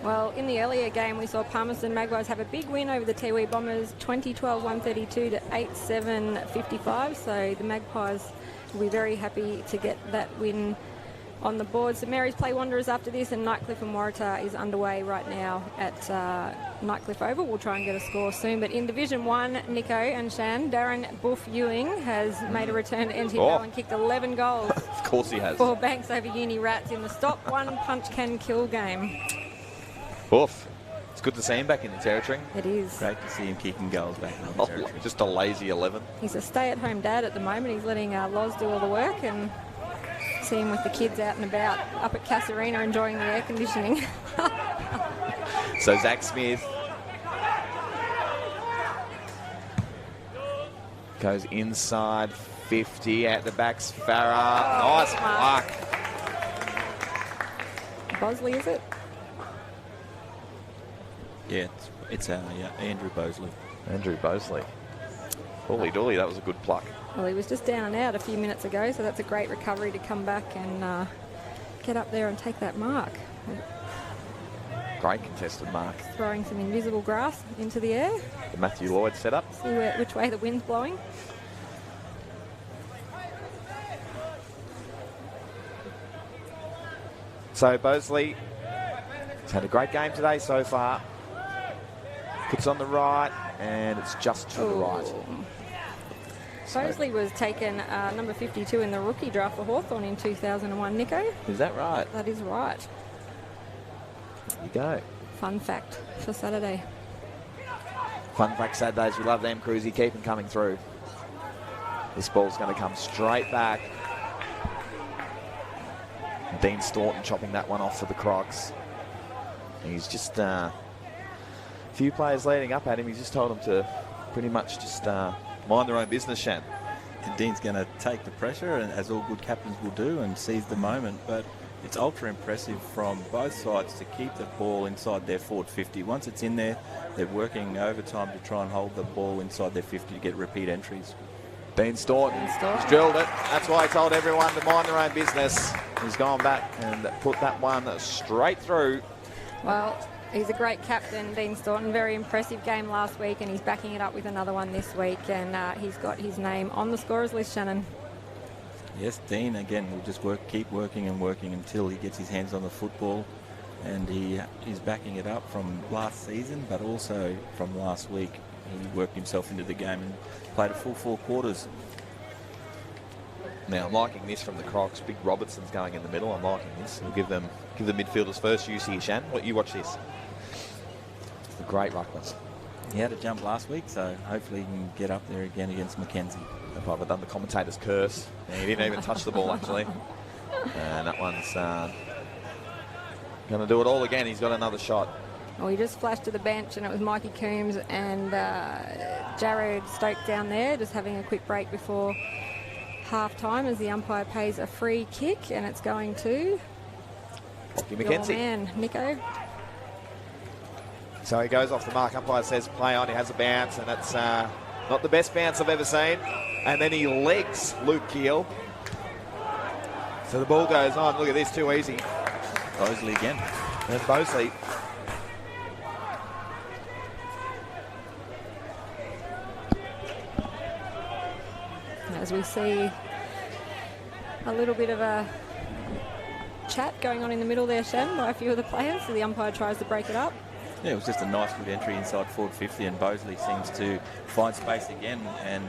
Well, in the earlier game, we saw Palmerston Magpies have a big win over the Tiwi Bombers, 20-12-132 to 8-7-55. So the Magpies will be very happy to get that win on the board. St Mary's play Wanderers after this, and Nightcliff and Waratah is underway right now at Nightcliff Oval. We'll try and get a score soon. But in Division 1, Nico and Shan, Darren Boof Ewing has made a return to NTFL and kicked 11 goals. Of course he has. For Banks over Uni Rats in the Stop One Punch Can Kill game. Oof. It's good to see him back in the territory. It is. Great to see him kicking goals back in the territory. Just a lazy 11. He's a stay-at-home dad at the moment. He's letting Loz do all the work, and see him with the kids out and about up at Casarina enjoying the air conditioning. So Zach Smith goes inside 50, out the back's Farah. Nice block. Bosley, is it? Yeah, it's Andrew Bosley. Andrew Bosley. Holy dooly, that was a good pluck. Well, he was just down and out a few minutes ago, so that's a great recovery to come back and get up there and take that mark. Great contested mark. Throwing some invisible grass into the air. The Matthew Lloyd setup. See which way the wind's blowing. So Bosley has had a great game today so far. Puts on the right, and it's just to the right. Bosley was taken number 52 in the rookie draft for Hawthorn in 2001, Nico. Is that right? That is right. There you go. Fun fact for Saturday. Fun fact Saturdays, we love them, Cruzy. Keep them coming through. This ball's going to come straight back. Dean Staunton chopping that one off for the Crocs. He's just a few players leading up at him. He's just told them to pretty much just mind their own business, Shan. And Dean's going to take the pressure, and as all good captains will do, and seize the moment. But it's ultra impressive from both sides to keep the ball inside their forward 50. Once it's in there, they're working overtime to try and hold the ball inside their 50 to get repeat entries. Dean Staunton has drilled it. That's why he told everyone to mind their own business. He's gone back and put that one straight through. Well, he's a great captain, Dean Staunton. Very impressive game last week, and he's backing it up with another one this week. And he's got his name on the scorers list, Shannon. Yes, Dean, again, will just keep working and working until he gets his hands on the football. And he is backing it up from last season, but also from last week. He worked himself into the game and played a full 4 quarters. Now, I'm liking this from the Crocs. Big Robertson's going in the middle. I'm liking this. We'll give the midfielders first use here, Shan. You watch this. It's a great ruckman. He had a jump last week, so hopefully he can get up there again against Mackenzie. If I've done the commentator's curse. Yeah, he didn't even touch the ball, actually. And that one's going to do it all again. He's got another shot. Well, he just flashed to the bench, and it was Mikey Combs and Jaron Stokes down there, just having a quick break before half-time as the umpire pays a free kick, and it's going to Lockie Mackenzie. Your man, Nico. So he goes off the mark. Umpire says play on. He has a bounce, and it's not the best bounce I've ever seen. And then he legs Luke Keel. So the ball goes on. Look at this, too easy. Bosley again. And Bosley. As we see a little bit of a chat going on in the middle there, Shen, by a few of the players. So the umpire tries to break it up. Yeah, it was just a nice good entry inside forward 50, and Bosley seems to find space again, and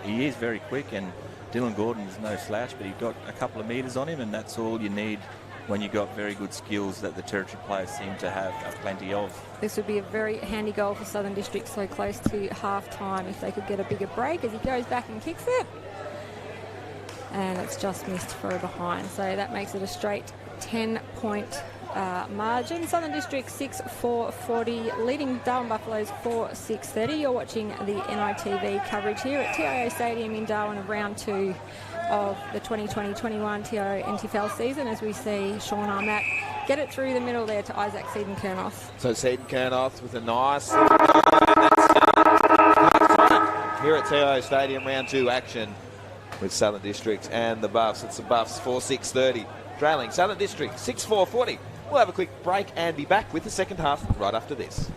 he is very quick, and Dylan Gordon is no slouch, but he got a couple of metres on him, and that's all you need when you've got very good skills that the territory players seem to have plenty of. This would be a very handy goal for Southern District so close to half-time if they could get a bigger break as he goes back and kicks it. And it's just missed for a behind. So that makes it a straight 10-point margin. Southern District 6-4-40, leading Darwin Buffaloes 4-6-30. You're watching the NITV coverage here at TIO Stadium in Darwin of round 2 of the 2020-21 TIO NTFL season, as we see Sean Armack get it through the middle there to Isaac Seaton-Kernoth. So Seaton-Kernoth with a nice here at TIO Stadium, round 2 action with Southern District and the Buffs. It's the Buffs 4-6-30, trailing Southern District 6-4-40. We'll have a quick break and be back with the second half right after this.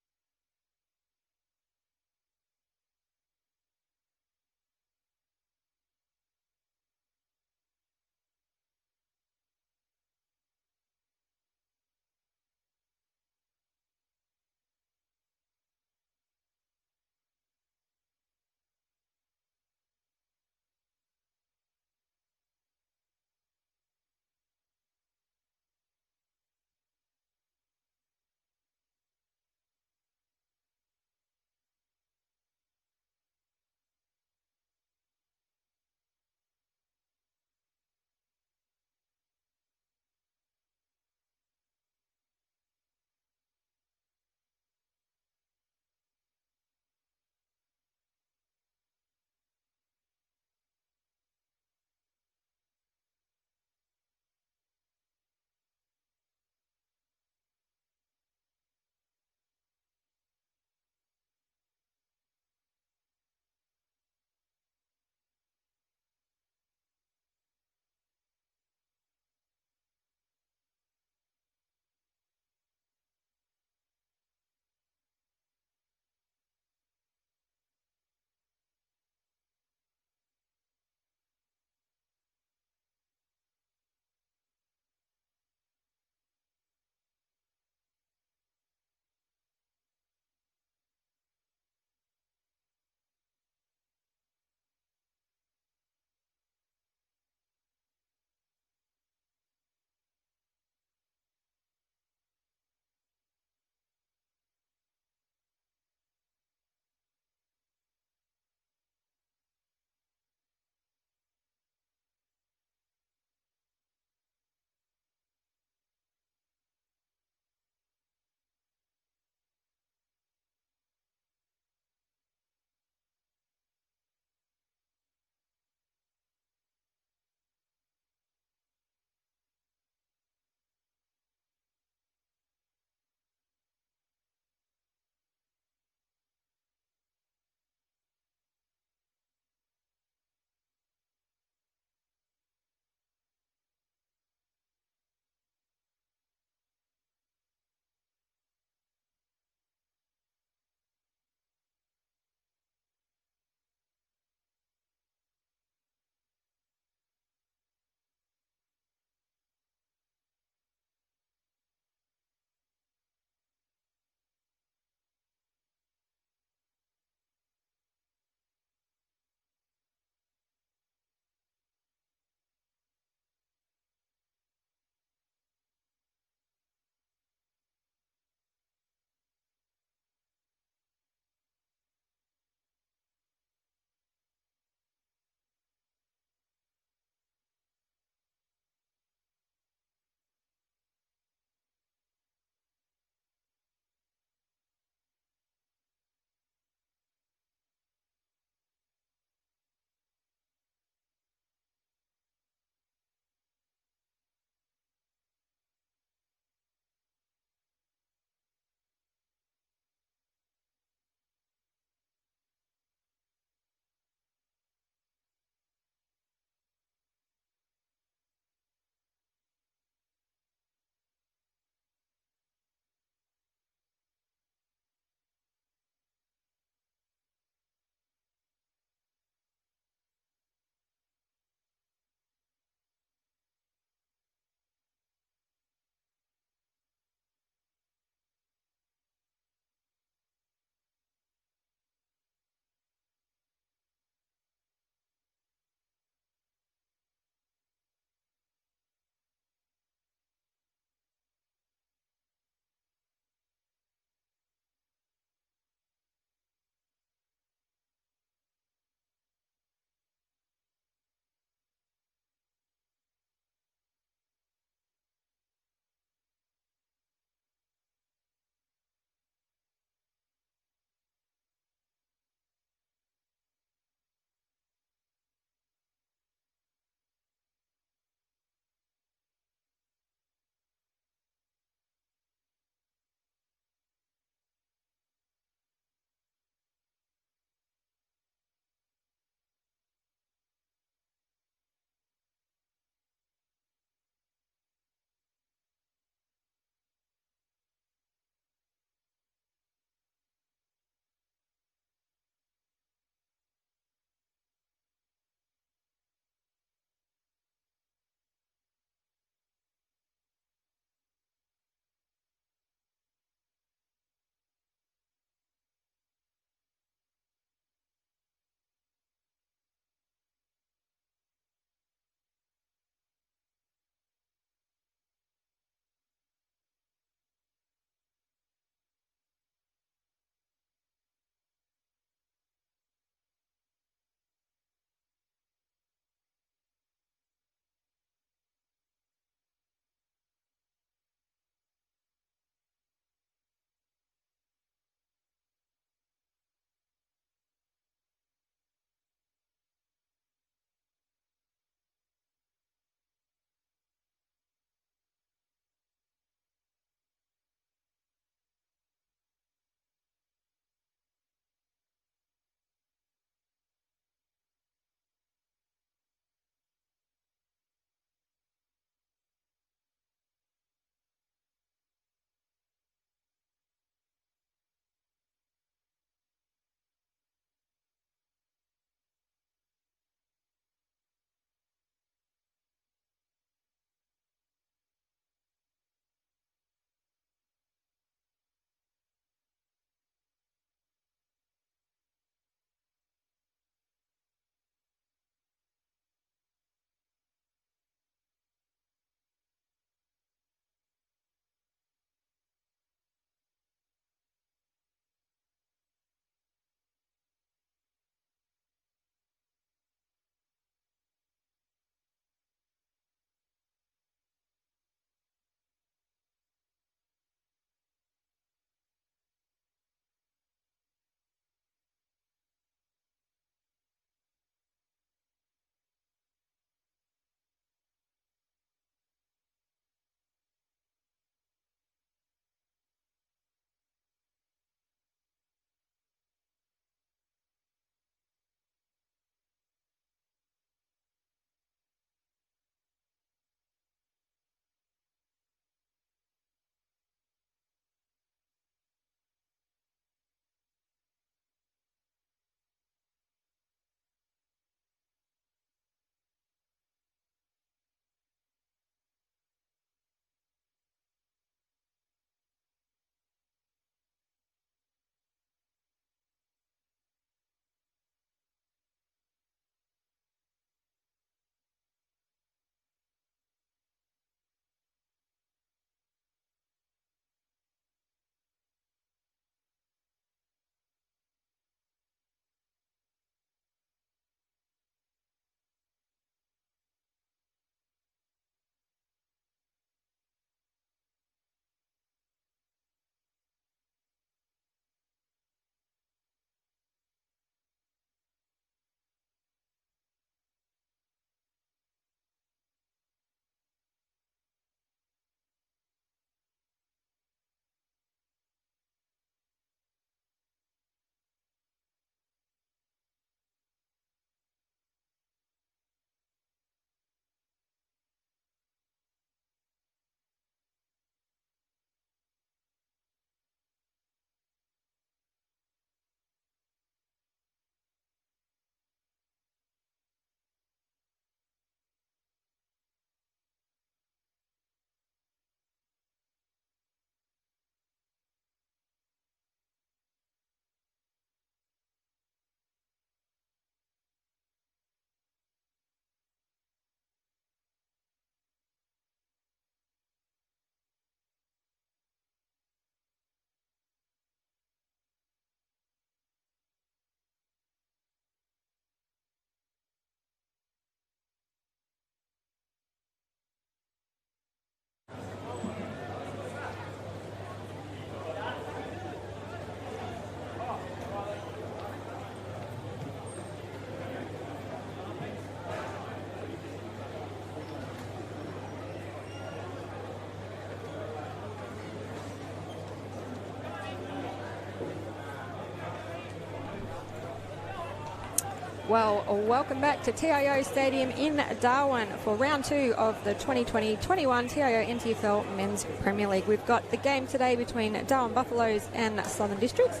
Well, welcome back to TIO Stadium in Darwin for round 2 of the 2020-21 TIO NTFL Men's Premier League. We've got the game today between Darwin Buffaloes and Southern Districts.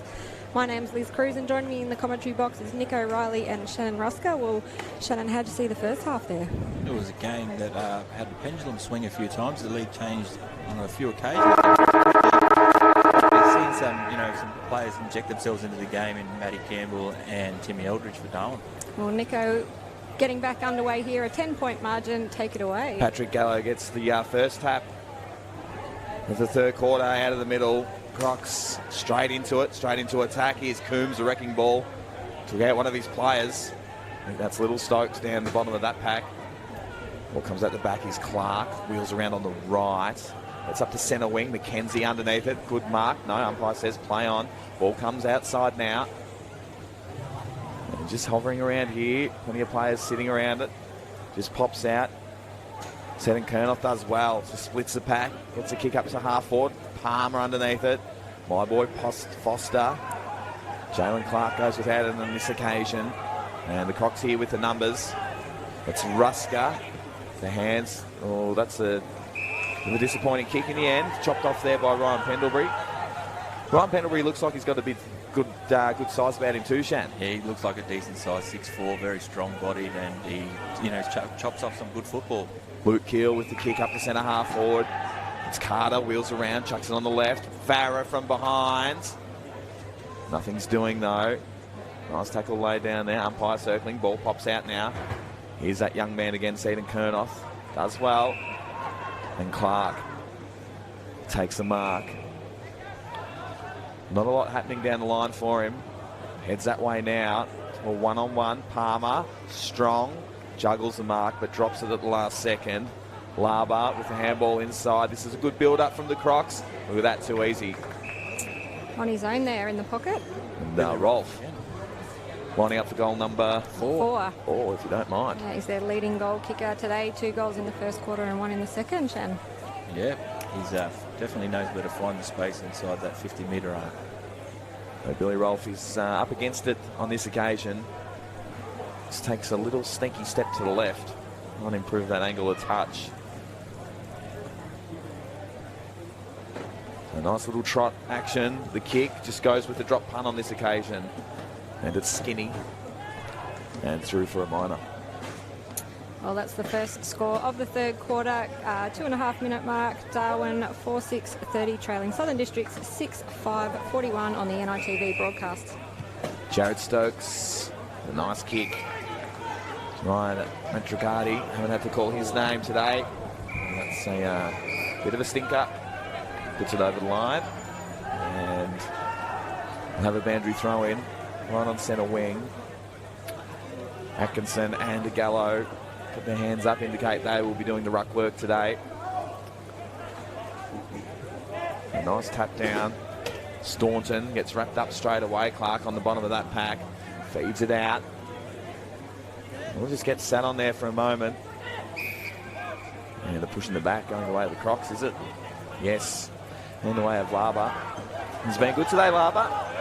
My name's Liz Cruz, and joining me in the commentary box is Nick O'Reilly and Shannon Rusker. Well, Shannon, how'd you see the first half there? It was a game that had the pendulum swing a few times. The lead changed on a few occasions. We've seen some players inject themselves into the game in Matty Campbell and Timmy Eldridge for Darwin. Well, Nico, getting back underway here, a 10-point margin. Take it away. Patrick Gallo gets the first tap of the third quarter out of the middle. Crocs straight into it, straight into attack. Here's Combs, a wrecking ball. Took out one of his players. I think that's Little Stokes down the bottom of that pack. Ball comes out the back is Clark. Wheels around on the right. It's up to centre wing. McKenzie underneath it. Good mark. No, umpire says play on. Ball comes outside now. And just hovering around here. Plenty of players sitting around it. Just pops out. Seddon Kernoff does well. Just splits the pack. Gets a kick up to half forward. Palmer underneath it. My boy Foster. Jalen Clark goes without it on this occasion. And the Crocs here with the numbers. It's Rusker. The hands. Oh, that's a disappointing kick in the end. Chopped off there by Ryan Pendlebury. Ryan Pendlebury looks like he's got a bit good size about him too, Shan. Yeah, he looks like a decent size, 6'4", very strong-bodied, and he, chops off some good football. Luke Keel with the kick up to centre half forward. It's Carter, wheels around, chucks it on the left. Farah from behind. Nothing's doing though. Nice tackle laid down there. Umpire circling. Ball pops out now. Here's that young man again, Seddon Kernoff. Does well. And Clark takes the mark. Not a lot happening down the line for him. Heads that way now. Well, one-on-one. Palmer, strong. Juggles the mark, but drops it at the last second. Laba with the handball inside. This is a good build-up from the Crocs. Look at that, too easy. On his own there in the pocket. And Rolf lining up for goal number 4. 4, if you don't mind. Yeah, he's their leading goal kicker today. 2 goals in the first quarter and 1 in the second, Shan. Yeah, he's definitely knows where to find the space inside that 50-metre arc. So Billy Rolf is up against it on this occasion. Just takes a little sneaky step to the left. Want to improve that angle a touch. A nice little trot action. The kick just goes with the drop punt on this occasion. And it's skinny. And through for a minor. Well, that's the first score of the third quarter. 2.5-minute mark. Darwin 4-6-30 trailing Southern Districts 6-5-41 on the NITV broadcast. Jaron Stokes, a nice kick. Ryan Mantricati, haven't had to call his name today. That's a bit of a stinker. Puts it over the line. And we'll have a boundary throw in. Right on centre wing. Atkinson and Gallo put their hands up, indicate they will be doing the ruck work today. A nice tap down. Staunton gets wrapped up straight away. Clark on the bottom of that pack. Feeds it out. We'll just get sat on there for a moment. And they're pushing the back, going the way of the Crocs, is it? Yes. In the way of Laba. He's been good today, Laba.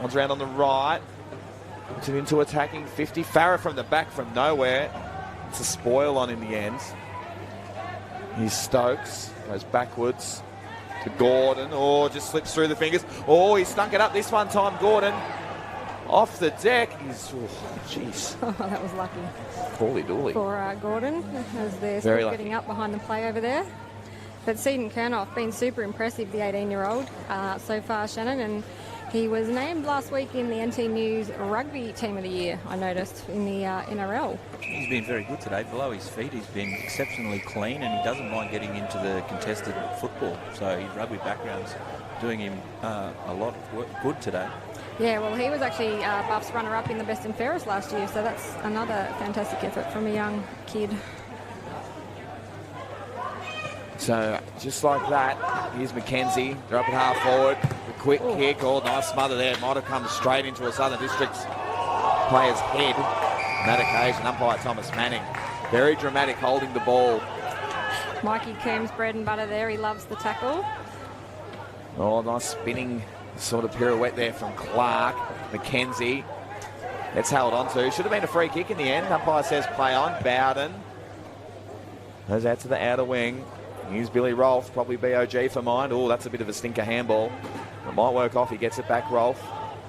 One's around on the right. Puts it into attacking 50. Farah from the back from nowhere. It's a spoil on in the end. Here's Stokes. Goes backwards to Gordon. Oh, just slips through the fingers. Oh, he stunk it up this one time, Gordon. Off the deck. He's, jeez. Oh, that was lucky. Holy dooly. For Gordon, as they're still getting up behind the play over there. But Seddon Kernoff been super impressive, the 18-year-old, so far, Shannon, and he was named last week in the NT News Rugby Team of the Year, I noticed, in the NRL. He's been very good today. Below his feet, he's been exceptionally clean, and he doesn't mind getting into the contested football. So his rugby background's doing him a lot of work, good today. Yeah, well, he was actually Buff's runner-up in the Best and Fairest last year, so that's another fantastic effort from a young kid. So, just like that, here's McKenzie. They're up at half forward. The quick kick. Oh, nice smother there. Might have come straight into a Southern Districts player's head. On that occasion, umpire Thomas Manning. Very dramatic holding the ball. Mikey Combs, bread and butter there. He loves the tackle. Oh, nice spinning sort of pirouette there from Clark. McKenzie. It's held on to. Should have been a free kick in the end. Umpire says play on. Bowden goes out to the outer wing. Here's Billy Rolfe, probably BOG for mine. Oh, that's a bit of a stinker handball. It might work off. He gets it back, Rolfe.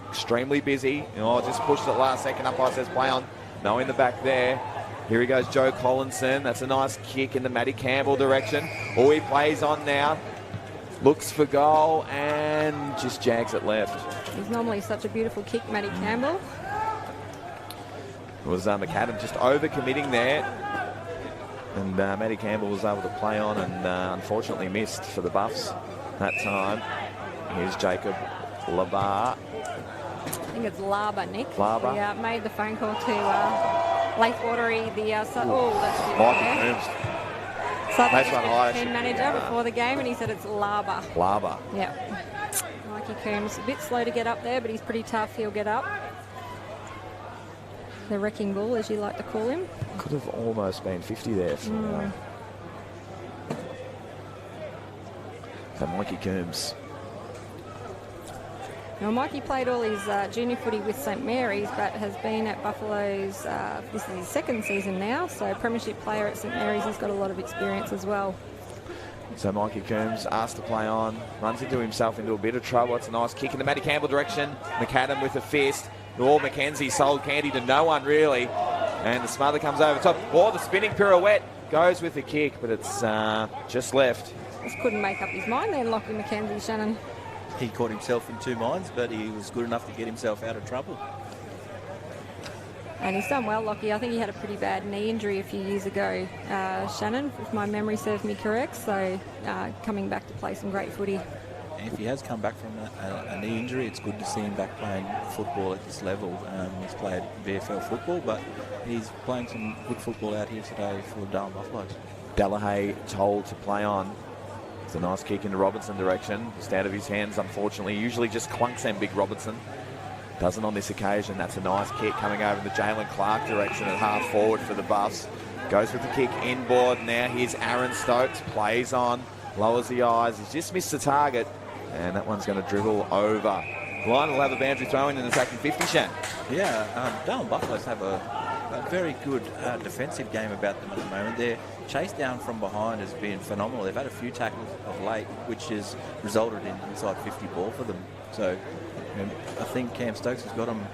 Extremely busy. Oh, just pushed it last second. Umpire says play on. No in the back there. Here he goes, Joe Collinson. That's a nice kick in the Matty Campbell direction. Oh, he plays on now. Looks for goal and just jags it left. He's normally such a beautiful kick, Matty Campbell. It was McAdam just over-committing there. And Matty Campbell was able to play on and unfortunately missed for the Buffs that time. Here's Jacob Labar. I think it's Laba, Nick. Laba. Yeah, made the phone call to Lakewatery, the that's Mikey Combs. Southern Nice one, high. team manager before the game, and he said it's Laba. Laba. Yeah. Mikey Combs, a bit slow to get up there, but he's pretty tough. He'll get up. The wrecking ball, as you like to call him. Could have almost been 50 there for Mikey Combs. Now, Mikey played all his junior footy with St Mary's, but has been at Buffalo's, this is his second season now, so premiership player at St Mary's. He's got a lot of experience as well. So Mikey Combs asked to play on, runs into himself into a bit of trouble. It's a nice kick in the Matty Campbell direction. McAdam with a fist. Oh, McKenzie sold candy to no one, really. And the smother comes over the top. Oh, the spinning pirouette goes with the kick, but it's just left. Just couldn't make up his mind then, Lockie McKenzie, Shannon. He caught himself in two minds, but he was good enough to get himself out of trouble. And he's done well, Lockie. I think he had a pretty bad knee injury a few years ago, Shannon, if my memory serves me correct. So coming back to play some great footy. And if he has come back from a knee injury, it's good to see him back playing football at this level. He's played VFL football, but he's playing some good football out here today for the Darwin Buffaloes. Delahaye told to play on. It's a nice kick in the Robertson direction. Just out of his hands, unfortunately. Usually just clunks them, big Robertson. Doesn't on this occasion. That's a nice kick coming over in the Jalen Clark direction at half forward for the Buffs. Goes with the kick inboard. Now here's Jaron Stokes. Plays on. Lowers the eyes. He's just missed the target. And that one's going to dribble over. Line will have a boundary throw in an attacking 50, Shan. Yeah, Darwin Buffaloes have a very good defensive game about them at the moment. Their chase down from behind has been phenomenal. They've had a few tackles of late, which has resulted in inside 50 ball for them. So I think Cam Stokes has got them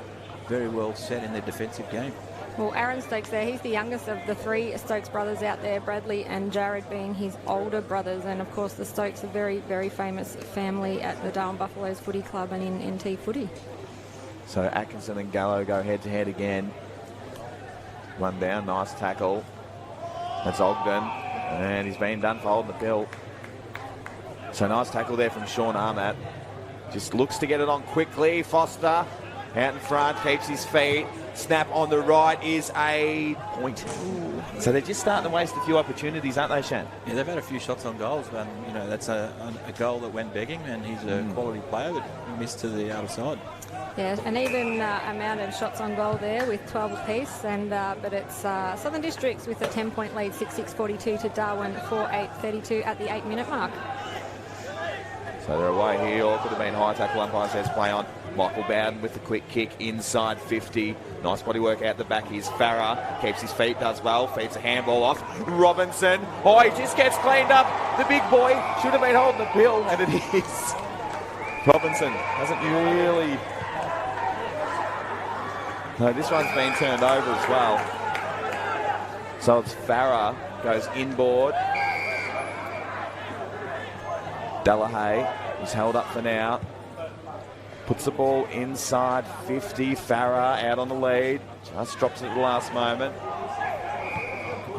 very well set in their defensive game. Well, Aaron Stokes there, he's the youngest of the three Stokes brothers out there, Bradley and Jared being his older brothers. And, of course, the Stokes are very, very famous family at the Darwin Buffaloes Footy Club and in NT Footy. So Atkinson and Gallo go head-to-head again. One down, nice tackle. That's Ogden, and he's been done for holding the bill. So nice tackle there from Sean Armat. Just looks to get it on quickly. Foster out in front, keeps his feet. Snap on the right is a point. Ooh. So they're just starting to waste a few opportunities, aren't they, Shan? Yeah, they've had a few shots on goals, but that's a goal that went begging, and he's a quality player that missed to the outer side. Yeah, an even amount of shots on goal there with 12 apiece, and but it's Southern Districts with a 10-point lead, 6-6-42 to Darwin, 4-8-32 at the 8-minute mark. So they're away here, or could have been high tackle. Umpire says play on. Michael Bowden with the quick kick inside 50. Nice body work out the back. Here's Farah. Keeps his feet, does well. Feeds a handball off. Robinson. Oh, he just gets cleaned up. The big boy should have been holding the bill, and it is. Robinson hasn't really... No, this one's been turned over as well. So it's Farah. Goes inboard. Delahaye is held up for now. Puts the ball inside 50. Farah out on the lead. Just drops it at the last moment.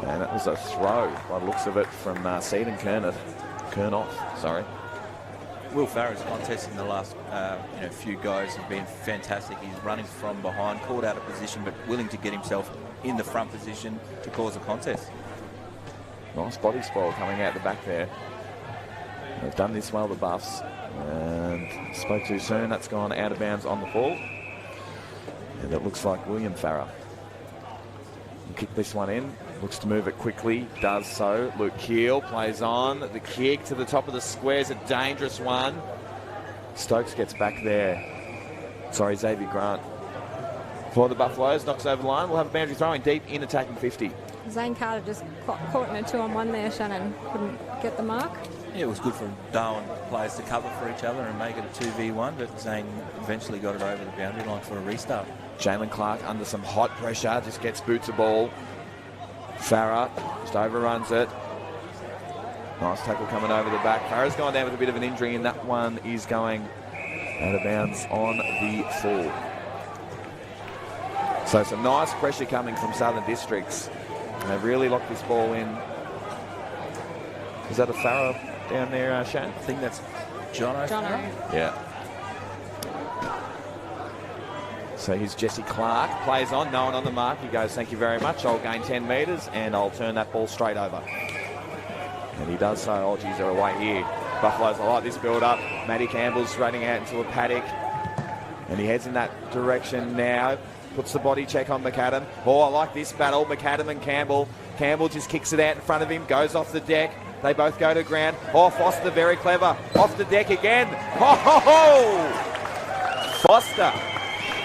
And it was a throw by the looks of it from Seed and Kernoff. Sorry. Will Farah's contest in the last few goes have been fantastic. He's running from behind, caught out of position, but willing to get himself in the front position to cause a contest. Nice body spoil coming out the back there. They've done this well, the Buffs. And spoke too soon. That's gone out of bounds on the ball. And it looks like William Farah will kick this one in. Looks to move it quickly. Does so. Luke Keel plays on. The kick to the top of the square is a dangerous one. Stokes gets back there. Sorry, Xavier Grant for the Buffaloes. Knocks over the line. We'll have a boundary throwing deep in attacking 50. Zane Carter just caught in a 2-on-1 there, Shannon. Couldn't get the mark. Yeah, it was good for Darwin players to cover for each other and make it a 2v1, but Zane eventually got it over the boundary line for a restart. Jalen Clark under some hot pressure, just gets boots a ball. Farah just overruns it. Nice tackle coming over the back. Farah's gone down with a bit of an injury, and that one is going out of bounds on the full. So some nice pressure coming from Southern Districts. And they've really locked this ball in. Is that a Farah down there, Shan? I think that's Jono. Yeah. So here's Jesse Clark, plays on, no one on the mark. He goes, thank you very much. I'll gain 10 metres and I'll turn that ball straight over. And he does so. Oh, geez, they're away here. Buffaloes, I like this build-up. Matty Campbell's running out into a paddock. And he heads in that direction now. Puts the body check on McAdam. Oh, I like this battle. McAdam and Campbell. Campbell just kicks it out in front of him, goes off the deck. They both go to ground. Oh, Foster, very clever. Off the deck again. Oh, ho, ho! Foster.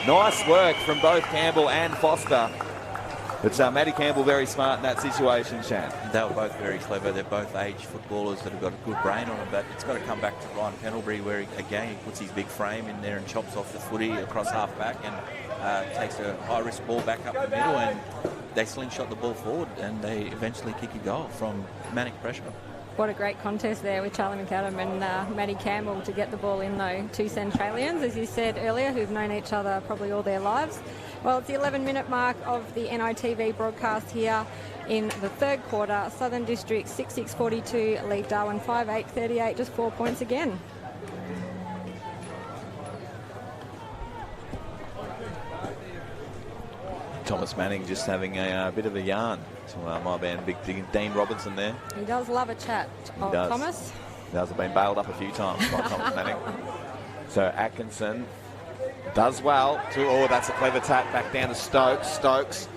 Nice work from both Campbell and Foster. But Matty Campbell very smart in that situation, Shan. They were both very clever. They're both aged footballers that have got a good brain on them, but it's got to come back to Ryan Pendlebury, where, again, he puts his big frame in there and chops off the footy across half-back and takes a high-risk ball back up the middle, and they slingshot the ball forward, and they eventually kick a goal from manic pressure. What a great contest there with Charlie McAdam and Matty Campbell to get the ball in, though. Two Centralians, as you said earlier, who've known each other probably all their lives. Well, it's the 11-minute mark of the NITV broadcast here in the third quarter. Southern District 6-6-42, lead Darwin 5-8-38, just 4 points again. Thomas Manning just having a bit of a yarn. So my man, Big Dean Robinson there. He does love a chat, old Thomas. He does. Have been bailed up a few times by Thomas Manning. So Atkinson does well. Oh, that's a clever tap back down to Stokes. Stokes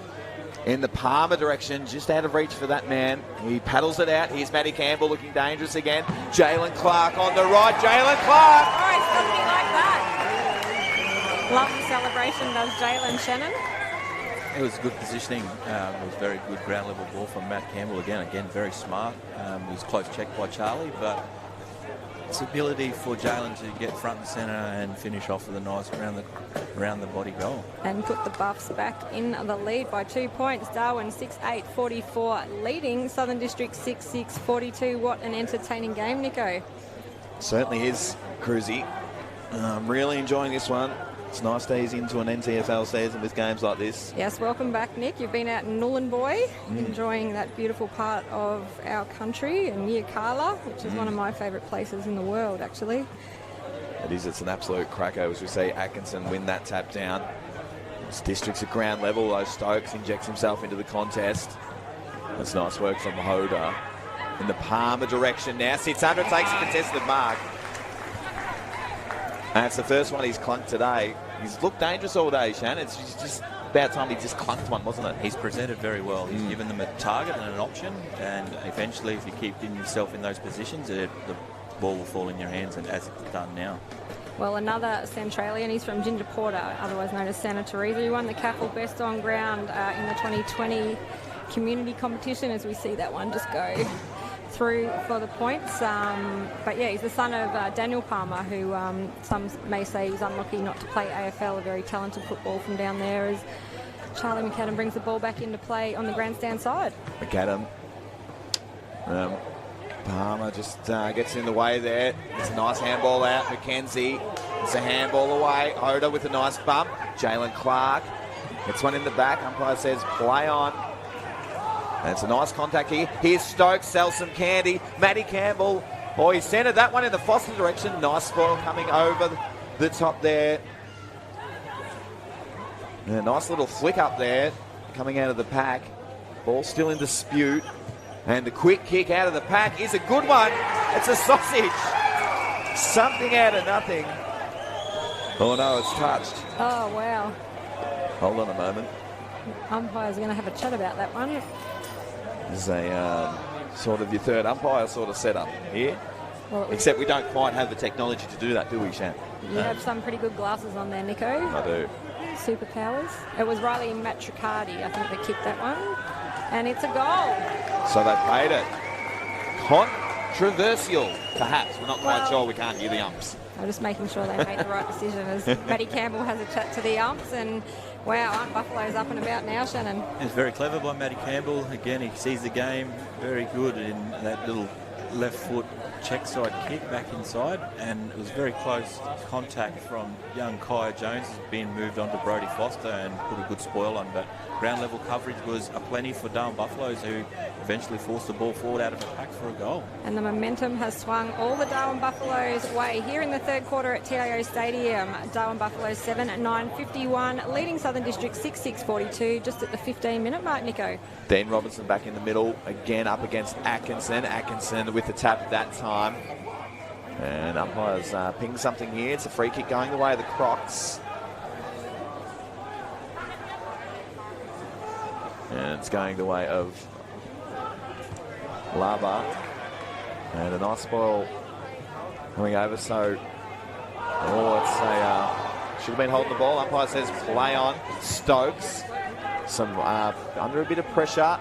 in the Palmer direction, just out of reach for that man. He paddles it out. Here's Matty Campbell looking dangerous again. Jalen Clark on the right. Jalen Clark! Oh, he's something like that. Lovely celebration does Jalen Shannon. It was good positioning. It was very good ground level ball from Matt Campbell. Again, very smart. It was close check by Charlie, but it's ability for Jalen to get front and centre and finish off with a nice round the body goal. And put the Buffs back in the lead by 2 points. Darwin 6-8-44 leading Southern District 6-6-42. What an entertaining game, Nico. Certainly is, Cruzy. Really enjoying this one. It's nice to ease into an NTFL season with games like this. Yes, welcome back, Nick. You've been out in Nhulunbuy, enjoying that beautiful part of our country, and near Carla, which is one of my favourite places in the world, actually. It is. It's an absolute cracker as we see Atkinson win that tap down. It's Districts at ground level, though Stokes injects himself into the contest. That's nice work from Hoda. In the Palmer direction now. Sits under, takes a contested mark. And it's the first one he's clunked today. He's looked dangerous all day, Shan. It's just about time he just clunked one, wasn't it? He's presented very well. He's given them a target and an option, and eventually, if you keep getting yourself in those positions, the ball will fall in your hands, and as it's done now. Well, another Centralian, he's from Ginger Porter, otherwise known as Santa Teresa. He won the CAFL Best on Ground in the 2020 community competition, as we see that one just go through for the points. But yeah, he's the son of Daniel Palmer, who some may say he's unlucky not to play AFL, a very talented football from down there, as Charlie McAdam brings the ball back into play on the grandstand side. McAdam. Palmer just gets in the way there. It's a nice handball out. McKenzie. It's a handball away. Oda with a nice bump. Jalen Clark gets one in the back. Umpire says play on. And it's a nice contact here. Here's Stokes, sells some candy. Matty Campbell. Oh, he centered that one in the Foster direction. Nice ball coming over the top there. Yeah, nice little flick up there coming out of the pack. Ball still in dispute. And the quick kick out of the pack is a good one. It's a sausage. Something out of nothing. Oh, no, it's touched. Oh, wow. Hold on a moment. Umpires are going to have a chat about that one. There's a sort of your third umpire sort of setup here. Well, except we don't quite have the technology to do that, do we, Shan? You have some pretty good glasses on there, Nico. I do. superpowers. It was Riley Matricardi, I think, that kicked that one. And it's a goal. So they played it. Controversial, perhaps. We're not quite sure. We can't hear the umps. I'm just making sure they made the right decision as Matty Campbell has a chat to the umps. And wow, aren't Buffalo's up and about now, Shannon? It's very clever by Matty Campbell. Again, he sees the game very good in that little left foot check side kick back inside, and it was very close contact from young Kaya Jones, has been moved on to Brody Foster and put a good spoil on, but ground level coverage was aplenty for Darwin Buffaloes, who eventually forced the ball forward out of a pack for a goal. And the momentum has swung all the Darwin Buffaloes' way here in the third quarter at TIO Stadium. Darwin Buffaloes 7-9-51, leading Southern District 6-6-42, just at the 15-minute mark, Nico. Dean Robinson back in the middle, again up against Atkinson. Atkinson with the tap that time. And umpires ping something here. It's a free kick going the way of the Crocs. And it's going the way of Lava. And a nice ball coming over. So, it's a should have been holding the ball. Umpire says play on. Stokes. Some under a bit of pressure.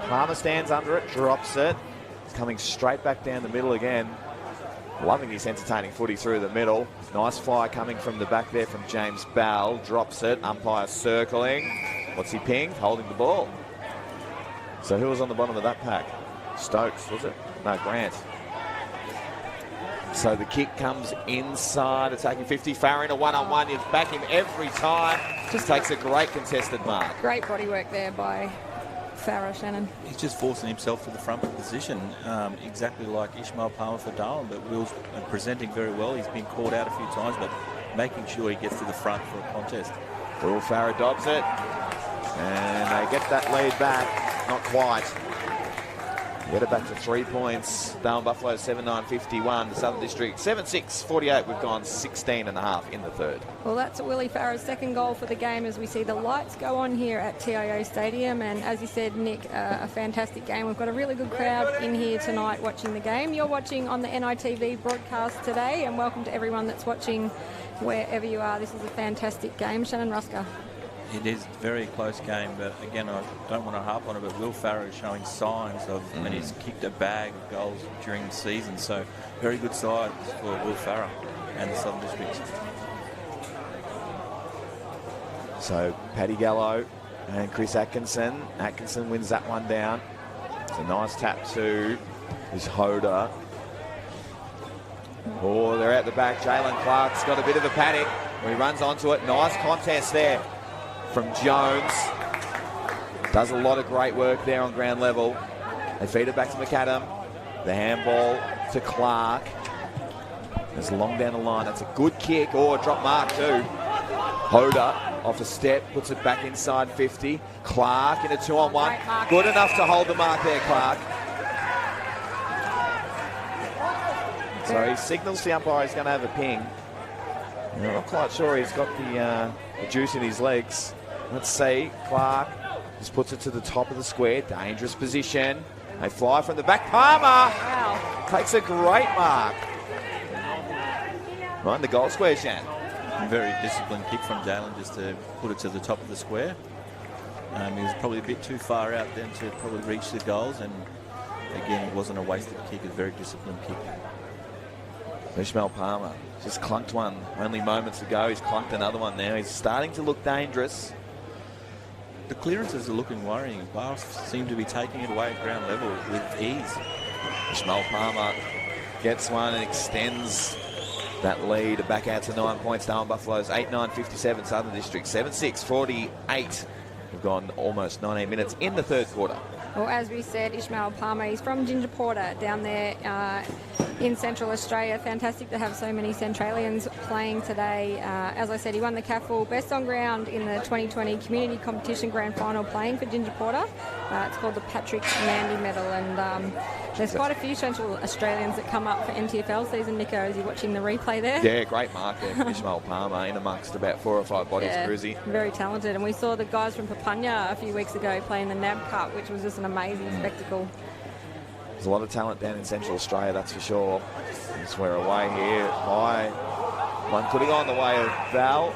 Palmer stands under it, drops it. It's coming straight back down the middle again. Loving his entertaining footy through the middle. Nice fly coming from the back there from James Bell. Drops it. Umpire circling. What's he pinged? Holding the ball. So who was on the bottom of that pack? Stokes, was it? No, Grant. So the kick comes inside, attacking 50. Farah in a one-on-one. You back him every time. Just takes a great contested mark. Great body work there by Farah, Shannon. He's just forcing himself to the front position, exactly like Ishmael Palmer for Darwin, but Will's presenting very well. He's been caught out a few times, but making sure he gets to the front for a contest. Will Farah dobs it, and they get that lead back. Not quite. Get it back to 3 points. Darwin Buffalo 7-9-51. The Southern District 7-6-48. We've gone 16.5 in the third. Well, that's Willie Farah's second goal for the game as we see the lights go on here at TIO Stadium. And as you said, Nick, a fantastic game. We've got a really good crowd in here tonight watching the game. You're watching on the NITV broadcast today, and welcome to everyone that's watching wherever you are. This is a fantastic game. Shannon Rusker. It is a very close game, but again, I don't want to harp on it, but Will Farah is showing signs of, and he's kicked a bag of goals during the season, so very good side for Will Farah and the Southern Districts. So Paddy Gallo and Chris Atkinson. Atkinson wins that one down. It's a nice tap to his Hoda. Oh, they're out the back. Jalen Clark's got a bit of a panic. He runs onto it. Nice contest there from Jones. Does a lot of great work there on ground level. They feed it back to McAdam. The handball to Clark. It's long down the line. That's a good kick. Oh, a drop mark too. Hoda off a step, puts it back inside 50. Clark in a 2-on-1. Good enough to hold the mark there, Clark. So he signals the umpire he's going to have a ping. I'm not quite sure he's got the juice in his legs. Let's see. Clark just puts it to the top of the square. Dangerous position. They fly from the back. Palmer Wow. takes a great mark. Right in the goal square, Shan. Very disciplined kick from Dalen just to put it to the top of the square. He was probably a bit too far out then to probably reach the goals, and again, it wasn't a wasted kick, a very disciplined kick. Ishmael Palmer just clunked one only moments ago. He's clunked another one now. He's starting to look dangerous. The clearances are looking worrying. Bars seem to be taking it away at ground level with ease. Ishmael Palmer gets one and extends that lead back out to 9 points. Darwin Buffaloes 8-9-57. Southern District 7-6-48. We've gone almost 19 minutes in the third quarter. Well, as we said, Ishmael Palmer, he's from Ginger Porter down there in Central Australia. Fantastic to have so many Centralians playing today. As I said, he won the CAFL Best on Ground in the 2020 Community Competition Grand Final playing for Ginger Porter. It's called the Patrick Mandy Medal, and there's quite a few Central Australians that come up for NTFL season. Nico, is he watching the replay there? Yeah, great mark there from Ishmael Palmer in amongst about 4 or 5 bodies, Cruzy. Very talented. And we saw the guys from Papunya a few weeks ago playing the NAB Cup, which was just an amazing spectacle. There's a lot of talent down in Central Australia, that's for sure. Just we're away here by one putting on the way of Val.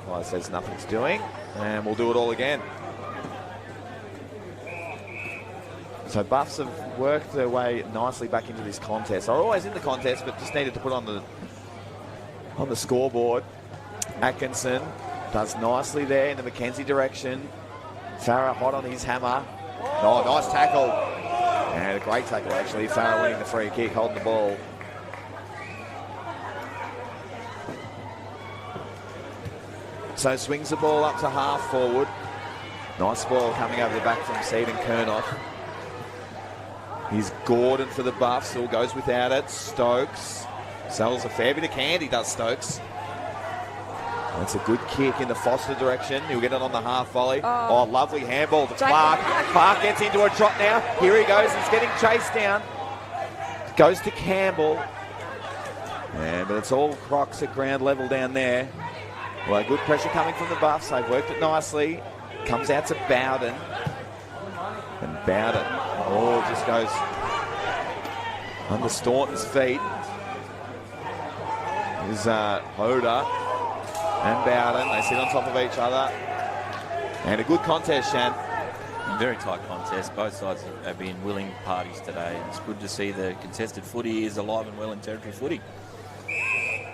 umpire says nothing's doing, and we'll do it all again. So Buffs have worked their way nicely back into this contest. They're always in the contest, but just needed to put on the scoreboard. Atkinson does nicely there in the Mackenzie direction. Farah hot on his hammer. Oh, nice tackle. And a great tackle, actually. Farah winning the free kick, holding the ball. So swings the ball up to half forward. Nice ball coming over the back from Seed and Kernoff. Here's Gordon for the Buffs. Still goes without it. Stokes sells a fair bit of candy, does Stokes. That's a good kick in the Foster direction. He'll get it on the half volley. Oh, lovely handball to Clark. Clark gets into a trot now. Here he goes. He's getting chased down. Goes to Campbell. Yeah, but it's all Crocs at ground level down there. Well, good pressure coming from the Buffs. They've worked it nicely. Comes out to Bowden. And Bowden, just goes under Staunton's feet. Here's Hoda and Bowden. They sit on top of each other. And a good contest, Shan. Very tight contest. Both sides have been willing parties today. It's good to see the contested footy is alive and well in territory footy.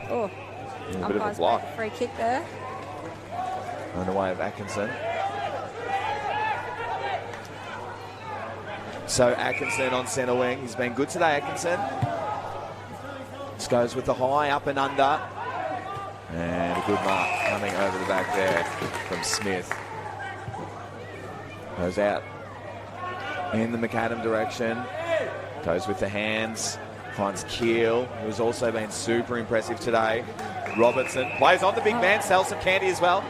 Oh, a bit of a block. Free kick there. On the way of Atkinson. So Atkinson on centre wing. He's been good today, Atkinson. Just goes with the high, up and under. And a good mark coming over the back there from Smith. Goes out in the McAdam direction. Goes with the hands. Finds Keel, who's also been super impressive today. Robertson plays on the big man, sells some candy as well.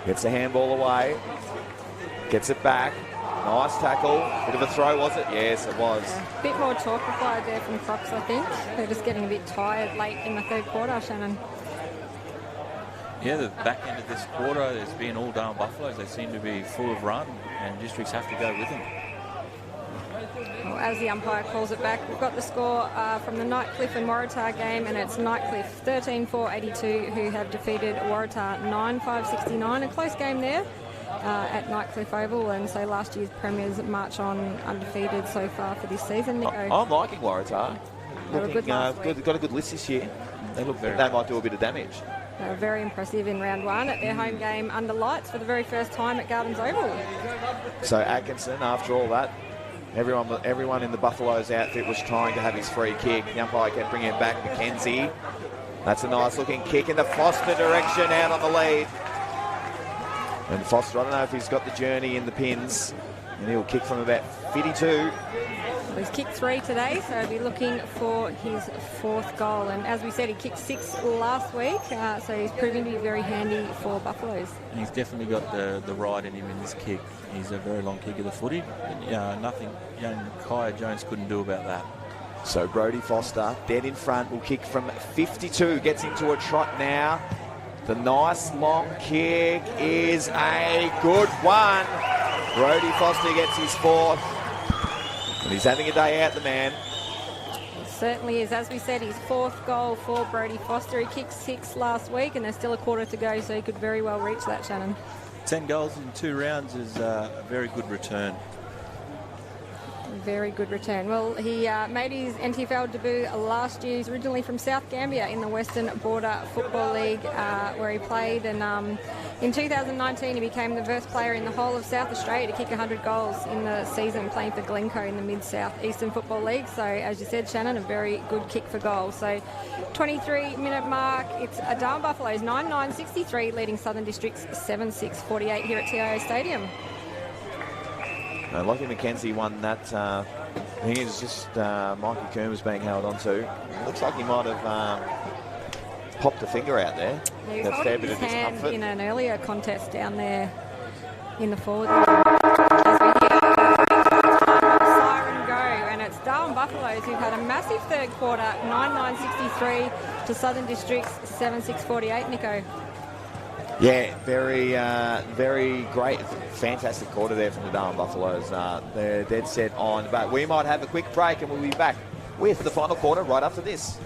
Gets the handball away. Gets it back. Nice tackle. Bit of a throw, was it? Yes, it was. A bit more talk required there from Crocs, I think. They're just getting a bit tired late in the third quarter, Shannon. Yeah, the back end of this quarter, there's been all Darwin Buffaloes. They seem to be full of run, and districts have to go with them. Well, as the umpire calls it back, we've got the score from the Nightcliff and Waratah game, and it's Nightcliff 13-4-82 who have defeated Waratah 9-5-69. A close game there at Nightcliff Oval, and so last year's premiers march on undefeated so far for this season. Nico. I'm liking Waratah. Got a good list this year. They look very. They might do a bit of damage. They were very impressive in round one at their home game under lights for the very first time at Gardens Oval. So Atkinson, after all that, everyone in the Buffaloes outfit was trying to have his free kick. The umpire kept bringing it back. Mackenzie. That's a nice looking kick in the Foster direction, out on the lead. And Foster, I don't know if he's got the journey in the pins, and he'll kick from about 52. Well, he's kicked 3 today, so he'll be looking for his 4th goal. And as we said, he kicked 6 last week, so he's proving to be very handy for Buffaloes. And he's definitely got the ride in him in this kick. He's a very long kick of the footy. Nothing young Kaya Jones couldn't do about that. So Brody Foster, dead in front, will kick from 52, gets into a trot now. The nice long kick is a good one. Brody Foster gets his 4th. And he's having a day out, the man. It certainly is. As we said, his 4th goal for Brody Foster. He kicked 6 last week, and there's still a quarter to go, so he could very well reach that, Shannon. 10 goals in 2 rounds is a very good return. Very good return. Well, he made his NTFL debut last year. He's originally from South Gambia in the Western Border Football League, where he played. And in 2019, he became the first player in the whole of South Australia to kick 100 goals in the season, playing for Glencoe in the Mid-South Eastern Football League. So, as you said, Shannon, a very good kick for goal. So, 23-minute mark. It's Darwin Buffaloes 9-9-63, leading Southern Districts 7-6-48 here at TIO Stadium. Lockie McKenzie won that. I think it's just Mikey Combs being held on to. Looks like he might have popped a finger out there. Yeah, he was holding his hand in an earlier contest down there in the forward. As we hear the siren go, and it's Darwin Buffaloes who've had a massive third quarter, 9-9-63 to Southern Districts 7-6-48. Nico. Yeah, very great, fantastic quarter there from the Darwin Buffaloes. They're dead set on, but we might have a quick break and we'll be back with the final quarter right after this.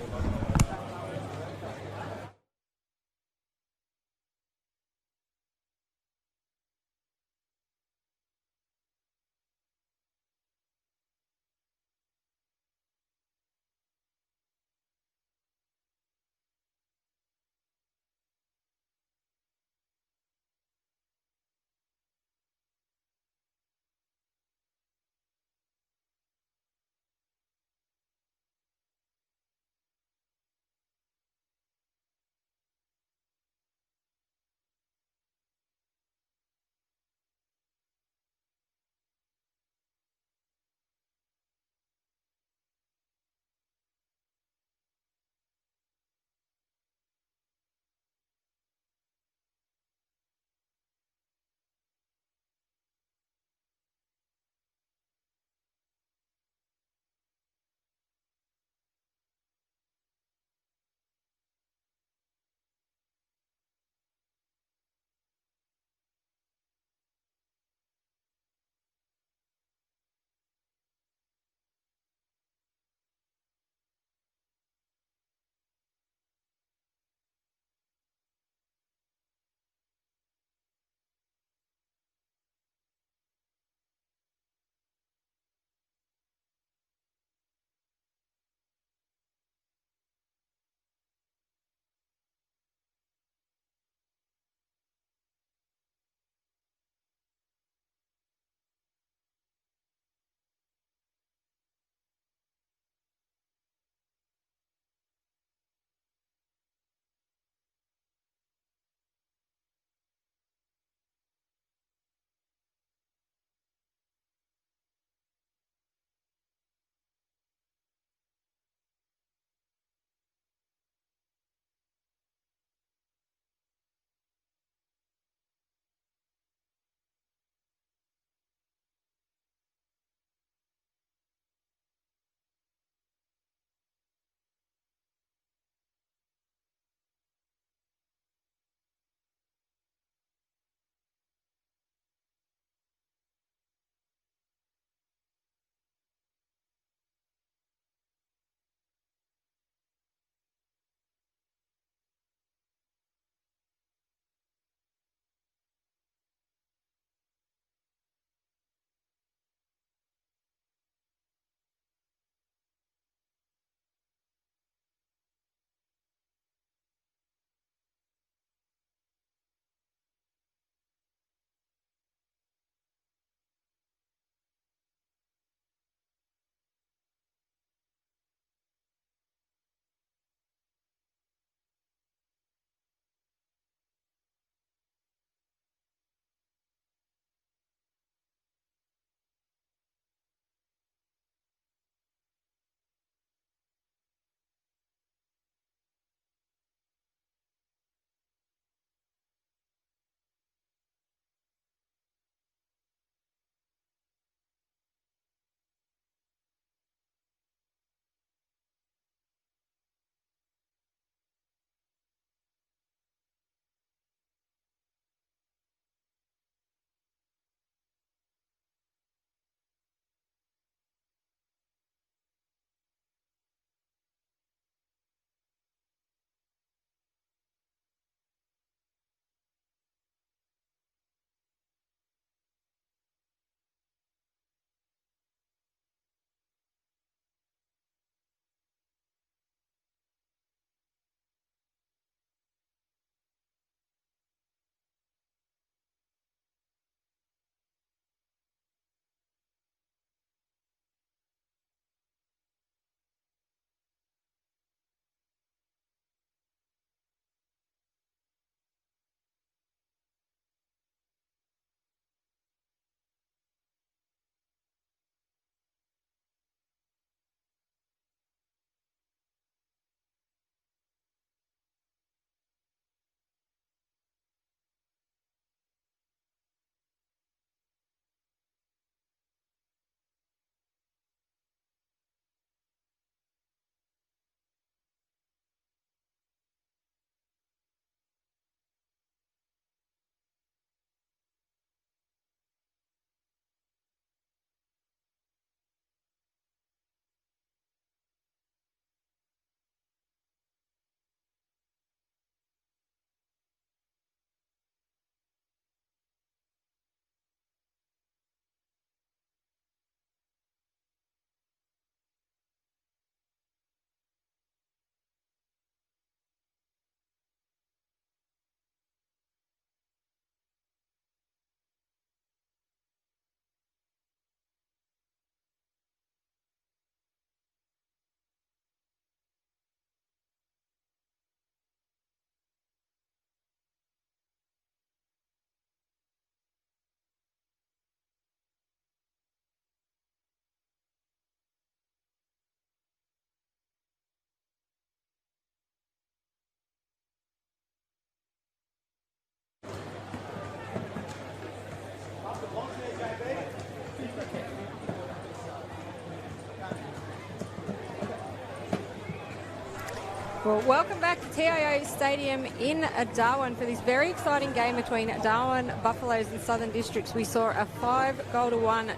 Well, welcome back to TIO Stadium in Darwin for this very exciting game between Darwin Buffaloes and Southern Districts. We saw a 5-1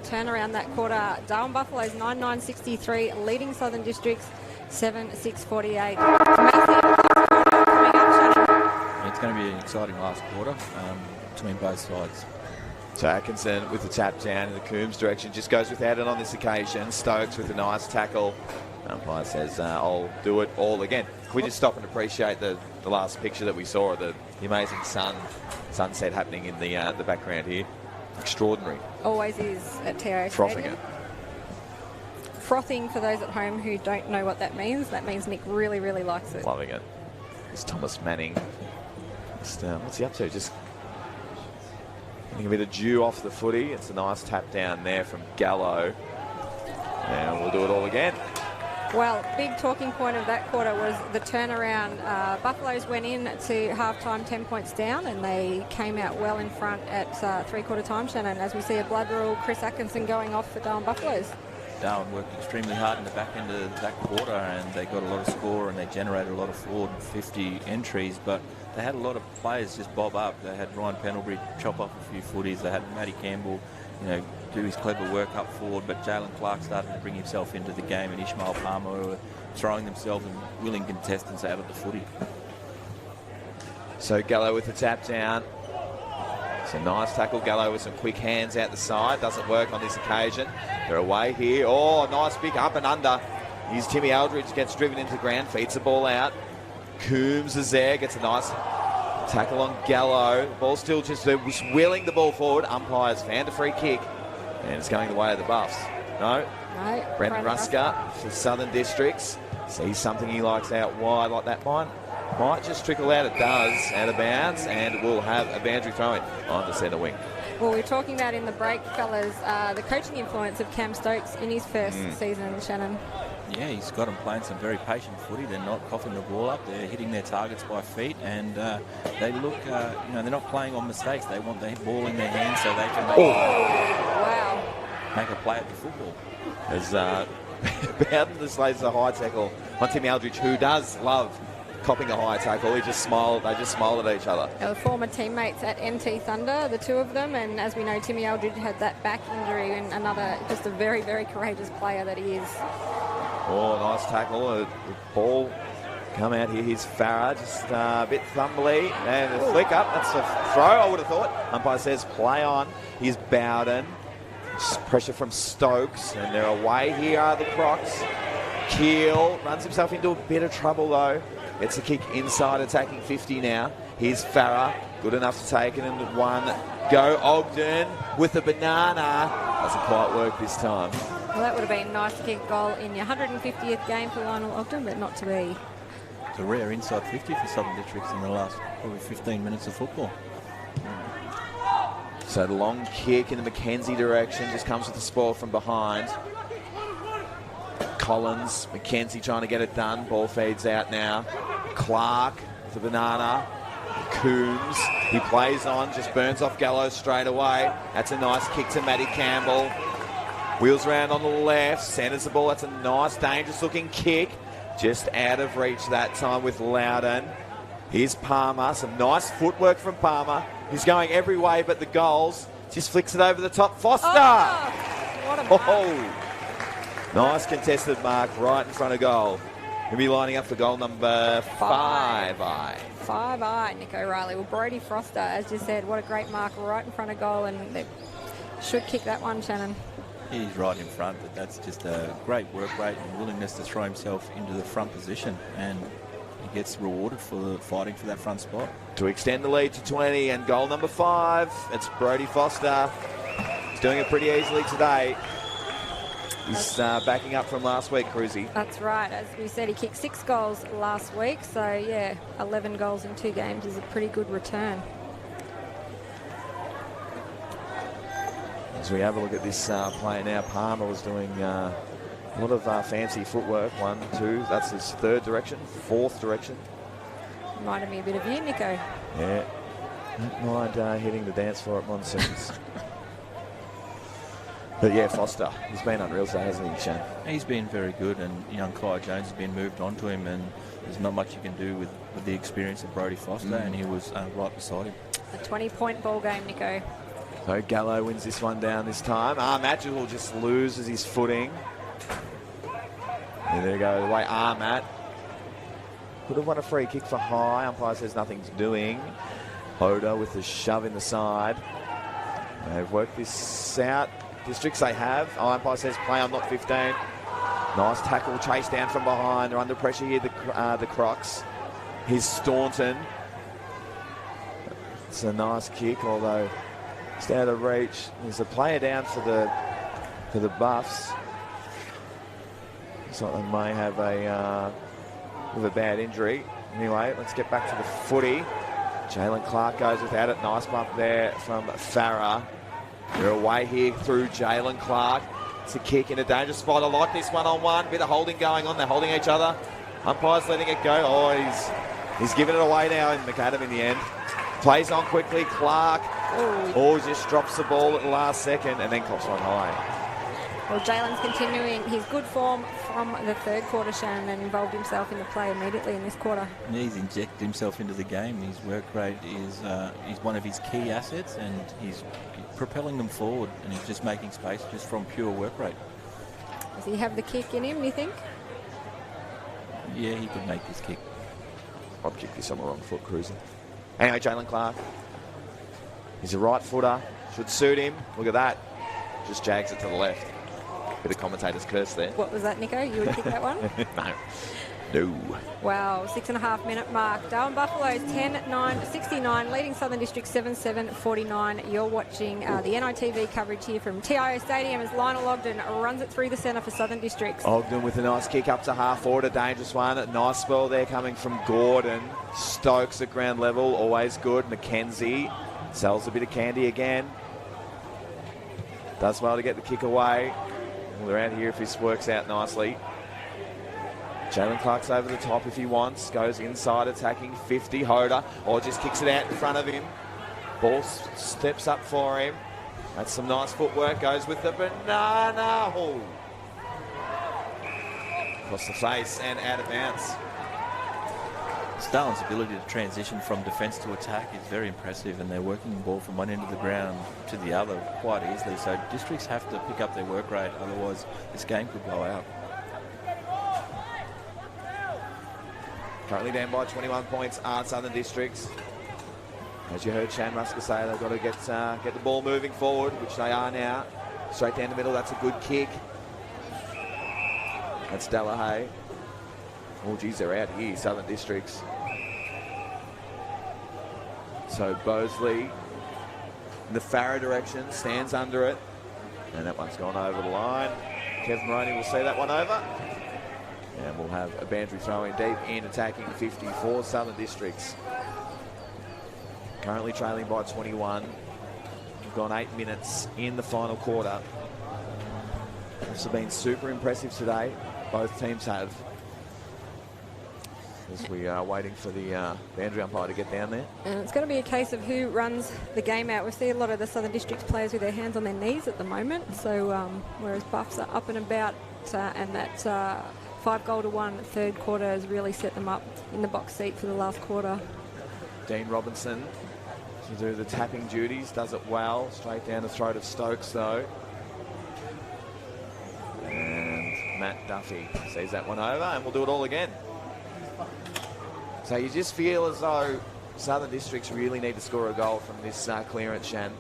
turnaround that quarter. Darwin Buffaloes 9-9-63, leading Southern Districts 7-6-48. It's going to be an exciting last quarter between both sides. So Atkinson with the tap down in the Combs direction just goes without it on this occasion. Stokes with a nice tackle. Umpire says, I'll do it all again. Can we just stop and appreciate the last picture that we saw of the amazing sunset happening in the background here? Extraordinary. Always is at TIO Frothing Stadium. it. Frothing, for those at home who don't know what that means Nick really, really likes it. Loving it. It's Thomas Manning. Just, what's he up to? Just getting a bit of dew off the footy. It's a nice tap down there from Gallo. And we'll do it all again. Well, big talking point of that quarter was the turnaround. Buffaloes went in to half-time 10 points down, and they came out well in front at three-quarter time, Shannon, as we see a blood rule, Chris Atkinson going off for Darwin Buffaloes. Darwin worked extremely hard in the back end of that quarter, and they got a lot of score, and they generated a lot of forward 50 entries, but they had a lot of players just bob up. They had Ryan Pendlebury chop off a few footies. They had Matty Campbell, do his clever work up forward, but Jalen Clark started to bring himself into the game, and Ishmael Palmer were throwing themselves and willing contestants out of the footy. So Gallo with the tap down. It's a nice tackle. Gallo with some quick hands out the side. Doesn't work on this occasion. They're away here. Oh, nice big up and under. Here's Timmy Eldridge, gets driven into the ground, feeds the ball out. Coombs is there, gets a nice tackle on Gallo. Ball still just wheeling the ball forward. Umpires found a free kick. And it's going the way of the Buffs. No. Brendan Rusker for Southern Districts. Sees something he likes out wide like that one. Might just trickle out. It does. Out of bounds. And we'll have a boundary throw-in on the centre wing. Well, we were talking about in the break, fellas, the coaching influence of Cam Stokes in his first season, Shannon. Yeah, he's got them playing some very patient footy. They're not coughing the ball up. They're hitting their targets by feet, and they look, they're not playing on mistakes. They want the ball in their hands so they can make a play at the football. As Bowden displays a high tackle on Timmy Eldridge, who does love copping a high tackle. They just smiled at each other. Our former teammates at NT Thunder, the two of them, and as we know, Timmy Eldridge had that back injury, and another, just a very, very courageous player that he is. Oh, nice tackle. The ball come out here. Here's Farah, just a bit fumbly. And a flick up. That's a throw, I would have thought. Umpire says play on. Here's Bowden. Pressure from Stokes. And they're away. Here are the Crocs. Keel runs himself into a bit of trouble, though. Gets a kick inside, attacking 50 now. Here's Farah. Good enough to take it in one go. Ogden with the banana. Doesn't quite work this time. Well, that would have been nice to kick a goal in your 150th game for Lionel Ogden, but not to be. It's a rare inside 50 for Southern Districts in the last probably 15 minutes of football. So the long kick in the Mackenzie direction just comes with the spoil from behind. Collins, Mackenzie trying to get it done. Ball feeds out now. Clark with the banana. Coombs, he plays on, just burns off Gallo straight away. That's a nice kick to Matty Campbell. Wheels around on the left, centers the ball. That's a nice, dangerous-looking kick. Just out of reach that time with Loudon. Here's Palmer. Some nice footwork from Palmer. He's going every way but the goals. Just flicks it over the top. Foster! Oh, what a mark. Oh, nice contested mark right in front of goal. He'll be lining up for goal number 5. 5 Nick O'Reilly. Well, Brody Foster, as you said, what a great mark right in front of goal, and they should kick that one, Shannon. He's right in front, but that's just a great work rate and willingness to throw himself into the front position, and he gets rewarded for fighting for that front spot. To extend the lead to 20 and goal number 5, it's Brody Foster. He's doing it pretty easily today. He's backing up from last week, Cruzy. That's right. As we said, he kicked 6 goals last week, so yeah, 11 goals in 2 games is a pretty good return. As we have a look at this play now, Palmer was doing a lot of fancy footwork. 1, 2, that's his 3rd direction, 4th direction. Reminded me a bit of you, Nico. Yeah, don't mind hitting the dance floor at monsoons. But yeah, Foster, he's been unreal today, hasn't he, Shane? He's been very good, and young Kai Jones has been moved on to him, and there's not much you can do with the experience of Brody Foster, and he was right beside him. A 20-point ball game, Nico. So Gallo wins this one down this time. Magical just loses his footing. And there you go, the way Matt could have won a free kick for high. Umpire says nothing's doing. Hoda with the shove in the side. They've worked this out. Districts they have. Umpire says play on, not 15. Nice tackle, chase down from behind. They're under pressure here, the Crocs. Here's Staunton. It's a nice kick, although it's out of reach. There's a player down for the Buffs. Looks like they may have a bad injury. Anyway, let's get back to the footy. Jalen Clark goes without it. Nice bump there from Farah. They're away here through Jalen Clark. It's a kick in a dangerous spot. I like this one-on-one. Bit of holding going on. They're holding each other. Umpire's letting it go. Oh, he's giving it away now in McAdam in the end. Plays on quickly. Clark. Oh, just drops the ball at the last second and then cops one high. Well, Jalen's continuing his good form from the third quarter, Shannon, and involved himself in the play immediately in this quarter. Yeah, he's injected himself into the game. His work rate is one of his key assets, and he's propelling them forward, and he's just making space just from pure work rate. Does he have the kick in him, do you think? Yeah, he could make this kick. I'd kick this on the wrong foot, cruising. Anyway, Jalen Clark. He's a right footer. Should suit him. Look at that. Just jags it to the left. Bit of commentator's curse there. What was that, Nico? You would kick that one? No. Wow, 6.5 minute mark. Darwin Buffaloes 10-9-69, leading Southern District 7-7-49. You're watching the NITV coverage here from TIO Stadium as Lionel Ogden runs it through the centre for Southern Districts. Ogden with a nice kick up to half forward, a dangerous one. A nice spell there coming from Gordon. Stokes at ground level, always good. McKenzie sells a bit of candy again. Does well to get the kick away. Well, they're out here if this works out nicely. Jalen Clark's over the top if he wants. Goes inside, attacking 50. Hoda, or just kicks it out in front of him. Ball steps up for him. That's some nice footwork. Goes with the banana. Oh. Across the face and out of bounds. Staunton's ability to transition from defence to attack is very impressive, and they're working the ball from one end of the ground to the other quite easily. So districts have to pick up their work rate, otherwise this game could blow out. Currently down by 21 points are Southern Districts. As you heard Shan Rusker say, they've got to get the ball moving forward, which they are now. Straight down the middle, that's a good kick. That's Delahaye. Oh, geez, they're out here, Southern Districts. So Bosley in the Farah direction, stands under it. And that one's gone over the line. Kev Moroney will see that one over. And we'll have a boundary throw in deep in, attacking 54 Southern Districts. Currently trailing by 21. We've gone 8 minutes in the final quarter. This has been super impressive today. Both teams have. As we are waiting for the boundary umpire to get down there. And it's going to be a case of who runs the game out. We see a lot of the Southern Districts players with their hands on their knees at the moment. So whereas Buffs are up and about, and that 5-1 third quarter has really set them up in the box seat for the last quarter. Dean Robinson to do the tapping duties, does it well. Straight down the throat of Stokes though. And Matt Duffy sees that one over, and we'll do it all again. So you just feel as though Southern Districts really need to score a goal from this clearance, Shan.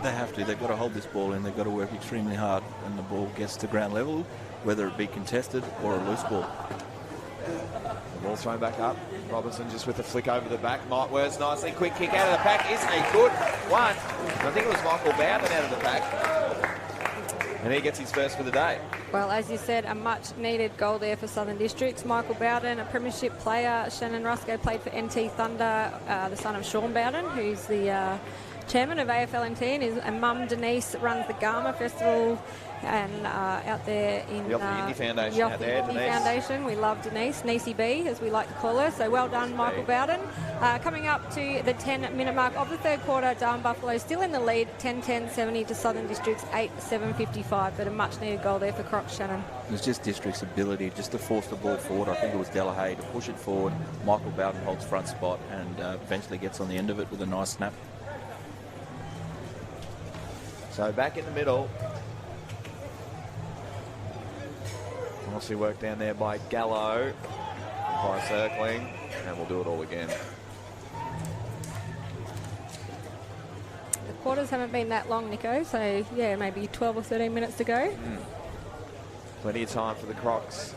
They have to. They've got to hold this ball in. They've got to work extremely hard when the ball gets to ground level, whether it be contested or a loose ball. The ball thrown back up. Robinson just with a flick over the back. Mike Words nicely. Quick kick out of the pack. Isn't a good one. I think it was Michael Bowden out of the pack. And he gets his first for the day. Well, as you said, a much-needed goal there for Southern Districts. Michael Bowden, a premiership player. Shannon Rusco played for NT Thunder, the son of Sean Bowden, who's the chairman of AFL&T, and mum Denise runs the Garma Festival and out there in the Indie Foundation out there, Denise. Foundation. We love Denise, Niecy B, as we like to call her. So well done, Michael Bowden. Coming up to the 10-minute mark of the third quarter, Darwin Buffalo still in the lead, 10-10-70 to Southern Districts 8-7-55, but a much-needed goal there for Crocs, Shannon. It was just District's ability just to force the ball forward. I think it was Delahaye to push it forward. Michael Bowden holds front spot and eventually gets on the end of it with a nice snap. So back in the middle. Nicely work down there by Gallo. By circling. And we'll do it all again. The quarters haven't been that long, Nico, so yeah, maybe 12 or 13 minutes to go. Plenty of time for the Crocs.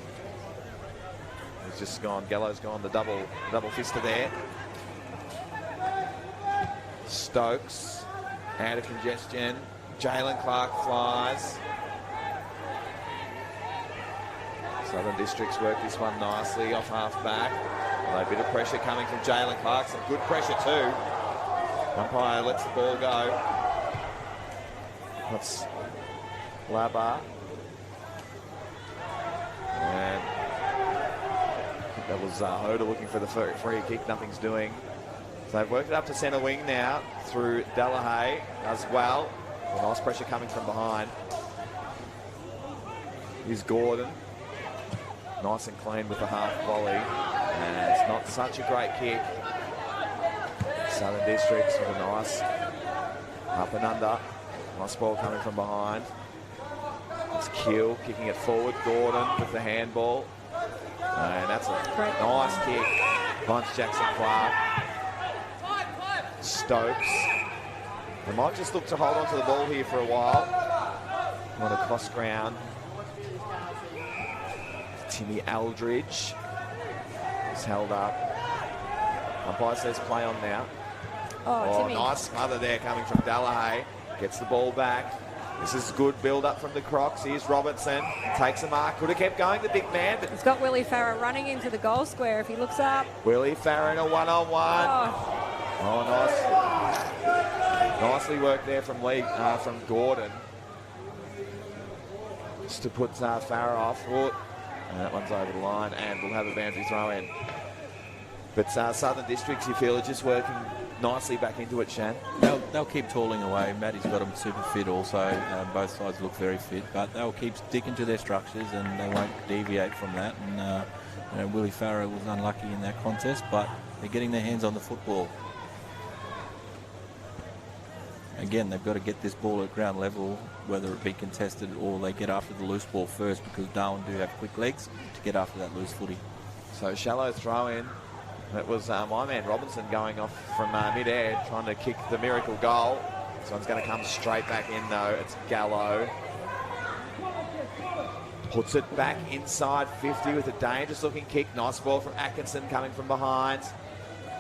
He's just gone. Gallo's gone. The double fister there. Stokes out of congestion. Jalen Clark flies. Southern Districts work this one nicely off half back. A bit of pressure coming from Jalen Clark. Some good pressure too. Umpire lets the ball go. That's Labar. And I think that was Hoda looking for the free kick. Nothing's doing. So they've worked it up to centre wing now through Delahaye as well. Nice pressure coming from behind. Here's Gordon. Nice and clean with the half volley. And it's not such a great kick. Southern Districts with a nice up and under. Nice ball coming from behind. It's Keel kicking it forward. Gordon with the handball. And that's a nice kick. Bunch Jackson Clark. Stokes. They might just look to hold on to the ball here for a while. On a cross ground. Timmy Aldridge is held up. Umpire says play on now. Oh, Timmy. Nice smother there coming from Delahaye. Gets the ball back. This is good build-up from the Crocs. Here's Robertson. Takes a mark. Could have kept going, the big man. But he's got Willie Farah running into the goal square if he looks up. Willie Farah in a one-on-one. Nice. Nicely worked there from Gordon. Just to put Farah off foot. And that one's over the line, and we'll have a boundary throw in. But Southern Districts, you feel, are just working nicely back into it, Shan. They'll keep tooling away. Matty's got them super fit also. Both sides look very fit, but they'll keep sticking to their structures and they won't deviate from that. And Willie Farah was unlucky in that contest, but they're getting their hands on the football. Again, they've got to get this ball at ground level, whether it be contested or they get after the loose ball first, because Darwin do have quick legs to get after that loose footy. So shallow throw in. That was my man Robinson going off from mid-air, trying to kick the miracle goal. This one's going to come straight back in though. It's Gallo. Puts it back inside 50 with a dangerous looking kick. Nice ball from Atkinson coming from behind.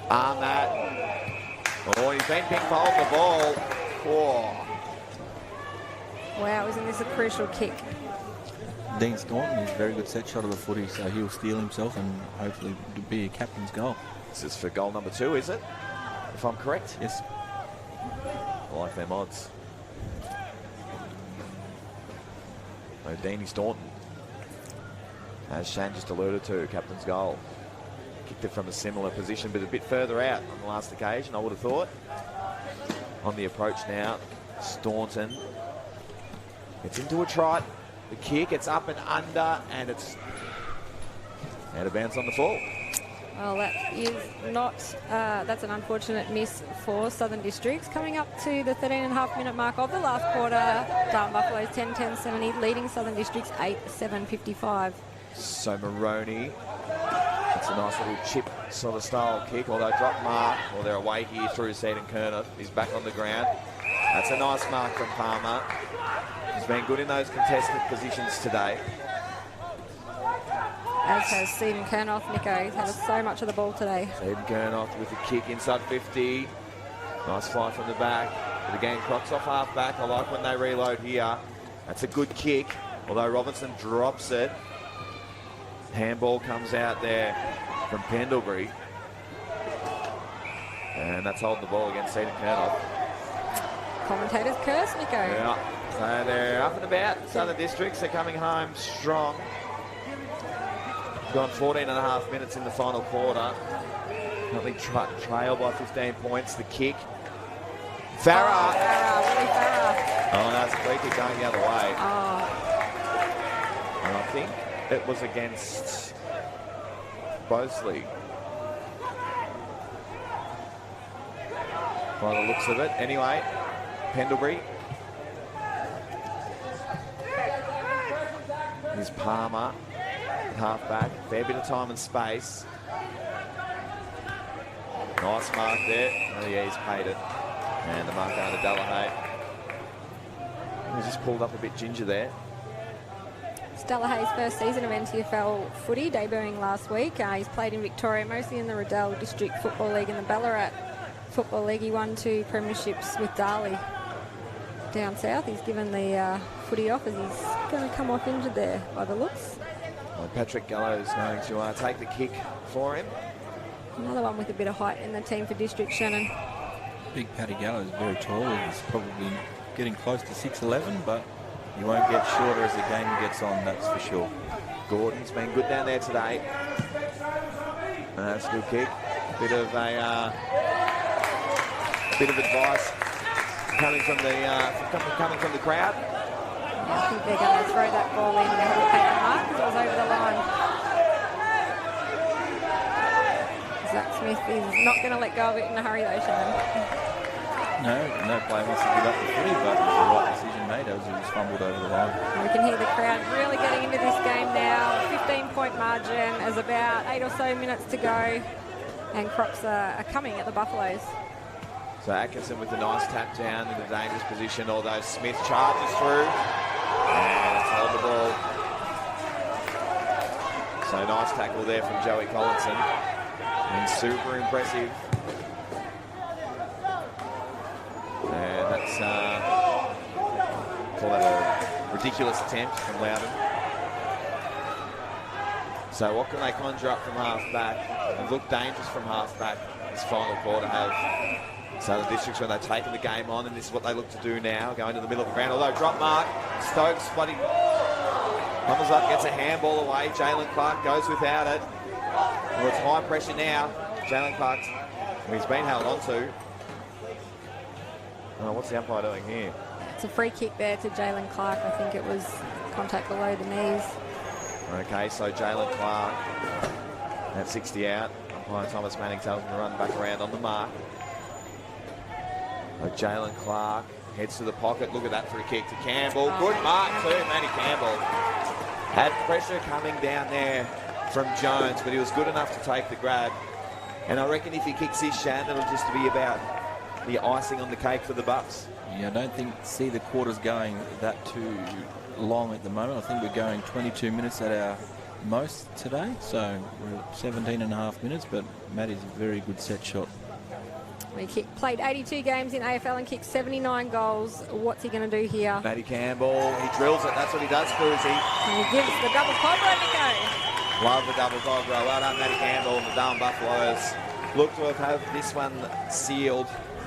Ahmad. Oh, he's been ping-ponged the ball. Oh. Wow, isn't this a crucial kick? Dean Staunton is a very good set shot of the footy, so he'll steal himself and hopefully be a captain's goal. This is for goal number 2, is it? If I'm correct? Yes. I like them odds. So Deanie Staunton, as Shan just alluded to, captain's goal. Kicked it from a similar position, but a bit further out on the last occasion, I would have thought. On the approach now, Staunton gets into a trot. The kick, it's up and under, and it's out of bounds on the fall. Well, that is not, that's an unfortunate miss for Southern Districts. Coming up to the 13.5-minute mark of the last quarter, Darwin Buffaloes 10-10-70, leading Southern Districts 8-7-55. So Maroney, it's a nice little chip sort of style kick, although drop mark, or they're away here through Seaton Kernoth. He's back on the ground. That's a nice mark from Palmer. He's been good in those contested positions today. As has Seaton Kernoth, Nico. He's had so much of the ball today. Seaton Kernoth with a kick inside 50. Nice fly from the back. But again, Crocs off half back. I like when they reload here. That's a good kick, although Robinson drops it. Handball comes out there from Pendlebury. And that's holding the ball against Seaton Kernoth. commentators curse, Nico. Yeah, so they're up and about. Southern Districts are coming home strong. Gone 14.5 minutes in the final quarter. Currently trail by 15 points. The kick. Farah. Willie Farah. Oh, no, it's a free kick going the other way. Oh. And I think it was against Bosley. By the looks of it. Anyway, Pendlebury. Here's Palmer, half-back. Fair bit of time and space. Nice mark there. Oh, yeah, he's paid it. And the mark down to Delahaye. He just pulled up a bit ginger there. It's Delahaye's first season of NTFL footy, debuting last week. He's played in Victoria, mostly in the Riddell District Football League and the Ballarat Football League. He won 2 premierships with Darley down south. He's given the footy off as he's going to come off injured there by the looks. Well, Patrick Gallo's going to take the kick for him. Another one with a bit of height in the team for District, Shannon. Big Paddy Gallo is very tall. He's probably getting close to 6'11", but he won't get shorter as the game gets on, that's for sure. Gordon's been good down there today. That's a good kick. Bit of advice coming from the crowd. Yeah, I think they're going to throw that ball in and have a paper mark because it was over the line. Zach Smith is not going to let go of it in a hurry though, Shannon. No player wants to give up the footy, but it was the right decision made as it was fumbled over the line. And we can hear the crowd really getting into this game now. 15-point margin as about 8 or so minutes to go. And Crocs are coming at the Buffaloes. So Atkinson with a nice tap down in a dangerous position, although Smith charges through. And it's held the ball. So nice tackle there from Joey Collinson. And super impressive. And that's call that a ridiculous attempt from Loudon. So what can they conjure up from half-back? They look dangerous from half-back this final quarter have Southern Districts when they've taken the game on, and this is what they look to do now, going to the middle of the ground. Although drop mark, Stokes, bloody comes up, gets a handball away. Jalen Clark goes without it. Well, it's high pressure now. Jalen Clark, he's been held onto. Oh, what's the umpire doing here? It's a free kick there to Jalen Clark. I think it was contact below the knees. Okay, so Jalen Clark at 60 out. Umpire Thomas Manning tells him to run back around on the mark. Jalen Clark heads to the pocket. Look at that free kick to Campbell. Good mark too, Matty Campbell. Had pressure coming down there from Jones, but he was good enough to take the grab. And I reckon if he kicks his shan, it'll just be about the icing on the cake for the Buffs. Yeah, I don't see the quarters going that too long at the moment. I think we're going 22 minutes at our most today, so we're at 17.5 minutes, but Matty's a very good set shot. He played 82 games in AFL and kicked 79 goals. What's he going to do here? Matty Campbell, he drills it. That's what he does, Cruzy. And he gives the double cobra to go. Love the double cobra. Well done, Matty Campbell and the Darwin Buffaloes. Look to have this one sealed.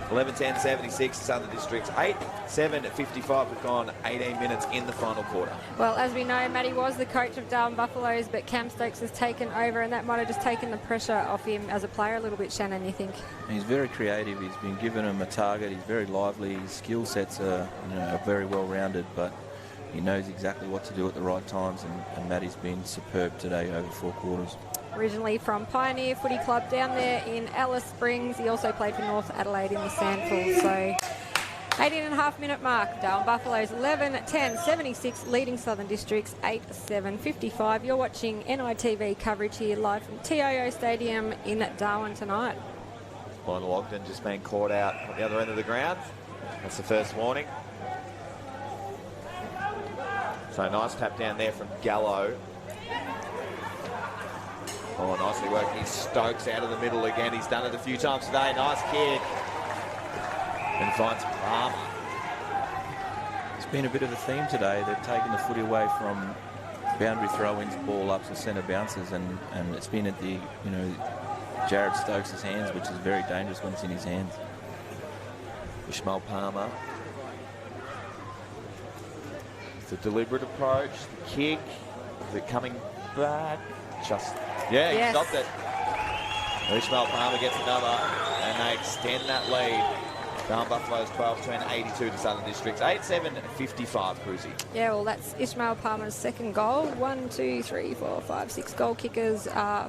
11-10-76 Southern Districts. 8-7-55. We've gone 18 minutes in the final quarter. Well, as we know, Matty was the coach of Darwin Buffaloes, but Cam Stokes has taken over, and that might have just taken the pressure off him as a player a little bit, Shannon, you think? He's very creative. He's been given him a target. He's very lively. His skill sets are, are very well rounded, but he knows exactly what to do at the right times, and Matty's been superb today over 4 quarters. Originally from Pioneer Footy Club down there in Alice Springs. He also played for North Adelaide in the Sandful. So 18.5 minute mark. Darwin Buffaloes 11-10-76 leading Southern Districts 8-7-55. You're watching NITV coverage here live from TIO Stadium in Darwin tonight. Lionel Ogden just being caught out at the other end of the ground. That's the first warning. So nice tap down there from Gallo. Oh, nicely worked. He's Stokes out of the middle again. He's done it a few times today. Nice kick. And finds Palmer. It's been a bit of a theme today. They've taken the footy away from boundary throw-ins, ball ups, or centre bounces, and it's been at the Jaron Stokes' hands, which is very dangerous when it's in his hands. Ishmael Palmer It's a deliberate approach. The kick. Is it coming back? Just, yeah, he stopped it. Ishmael Palmer gets another, and they extend that lead. Darwin Buffaloes 12-82 to Southern Districts. 8-7-55, Cruzy. Yeah, well, that's Ishmael Palmer's second goal. 1, 2, 3, 4, 5, 6 goal kickers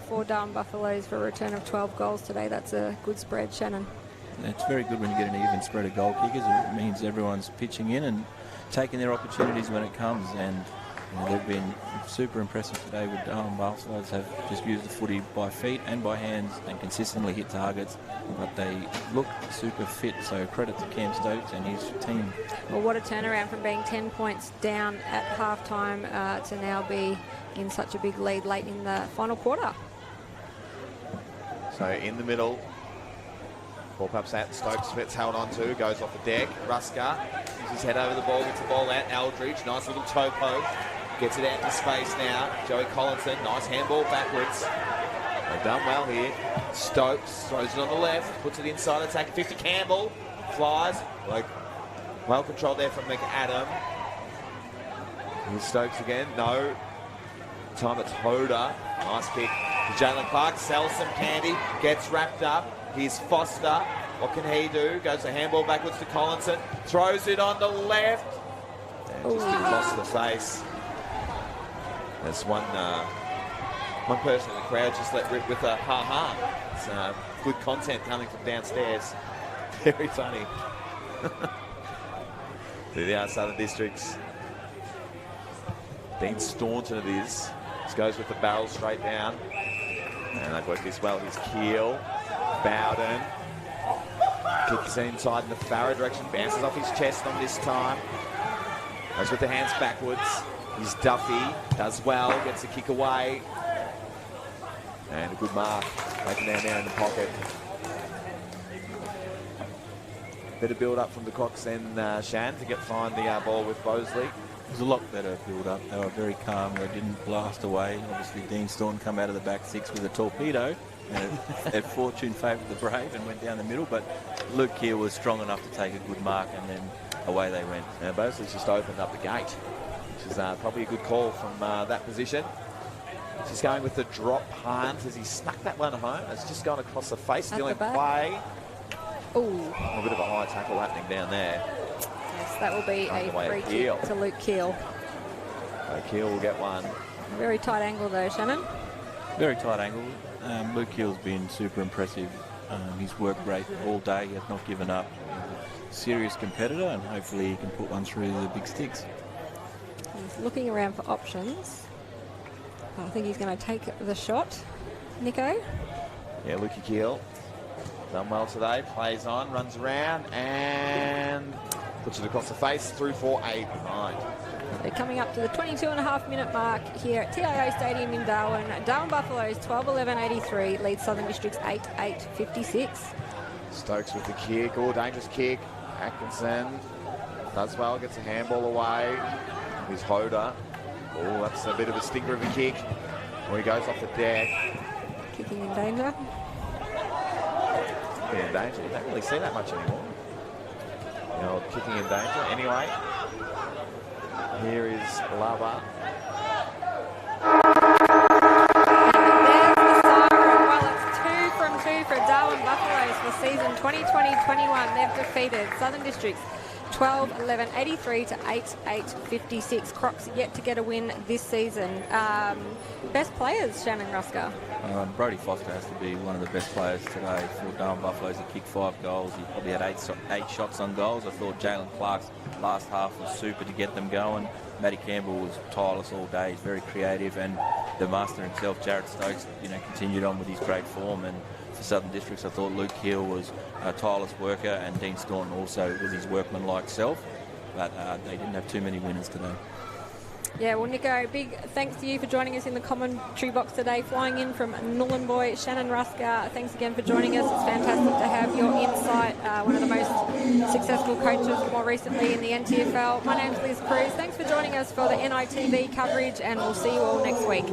for Darwin Buffaloes for a return of 12 goals today. That's a good spread, Shannon. It's very good when you get an even spread of goal kickers. It means everyone's pitching in and taking their opportunities when it comes. And they've been super impressive today with Darwin Buffaloes. Have just used the footy by feet and by hands and consistently hit targets. But they look super fit, so credit to Cam Stokes and his team. Well, what a turnaround from being 10 points down at halftime to now be in such a big lead late in the final quarter. So in the middle, ball perhaps out. Stokes gets held on to, goes off the deck. Ruska uses his head over the ball, gets the ball out. Aldridge, nice little toe poke. Gets it out into space now. Joey Collinson, nice handball backwards. They've done well here. Stokes throws it on the left, puts it inside attack. 50 Campbell flies. Well controlled there from McAdam. Here's Stokes again. No. Time it's Hoda. Nice kick to Jalen Clark. Sells some candy. Gets wrapped up. Here's Foster. What can he do? Goes a handball backwards to Collinson. Throws it on the left. And just gets lost to the face. There's one person in the crowd just let rip with a ha-ha. It's good content coming from downstairs. Very funny. There they are, Southern Districts. Dean Staunton it is. Just goes with the barrel straight down. And they've worked this well. Here's Keel. Bowden. Kicks inside in the Farrow direction. Bounces off his chest on this time. Goes with the hands backwards. Here's Duffy. Does well. Gets the kick away. And a good mark. Taken down there in the pocket. Better build up from the Cox than Shan to find the ball with Bosley. It was a lot better build up. They were very calm. They didn't blast away. Obviously, Dean Staunton come out of the back six with a torpedo. And fortune favoured the Brave and went down the middle. But Luke Keel was strong enough to take a good mark, and then away they went. And Bosley's just opened up the gate, which is probably a good call from that position. Just going with the drop punt as he snuck that one home. It's just gone across the face, still in play. Ooh. A bit of a high tackle happening down there. Yes, that will be a free kick to Luke Keel. So Keel will get one. Very tight angle though, Shannon. Very tight angle. Luke Keel's been super impressive. He's worked great all day. He has not given up. He's a serious competitor, and hopefully he can put one through the big sticks. He's looking around for options. I think he's going to take the shot. Nico? Yeah, Lukey Keel. Done well today. Plays on, runs around, and puts it across the face. Through for a behind. They're coming up to the 22.5-minute mark here at TIO Stadium in Darwin. Darwin Buffaloes 12-11-83 lead Southern Districts 8-8-56. Stokes with the kick. Oh, dangerous kick. Atkinson does well, gets a handball away. Here's Hoda. Oh, that's a bit of a stinker of a kick. Where he goes off the deck. Kicking in danger. Kicking in danger. You don't really see that much anymore. You know, kicking in danger. Anyway, here is Lava. There's the siren. Well, it's 2 from 2 for Darwin Buffaloes for season 2020-21. They've defeated Southern Districts 12-11-83 to 8-8-56. Crocs yet to get a win this season. Best players, Shannon Ruska. Brody Foster has to be one of the best players today for Darwin Buffaloes. He kicked 5 goals. He probably had 8 shots on goals. I thought Jalen Clark's last half was super to get them going. Matty Campbell was tireless all day. He's very creative, and the master himself, Jaron Stokes, continued on with his great form. And for Southern Districts, I thought Luke Keel was a tireless worker, and Dean Staunton also with his workmanlike self. But they didn't have too many winners today. Yeah, well, Nico, big thanks to you for joining us in the commentary box today. Flying in from Nhulunbuy, Shannon Ruska, thanks again for joining us. It's fantastic to have your insight. One of the most successful coaches more recently in the NTFL. My name's Liz Cruz. Thanks for joining us for the NITV coverage, and we'll see you all next week.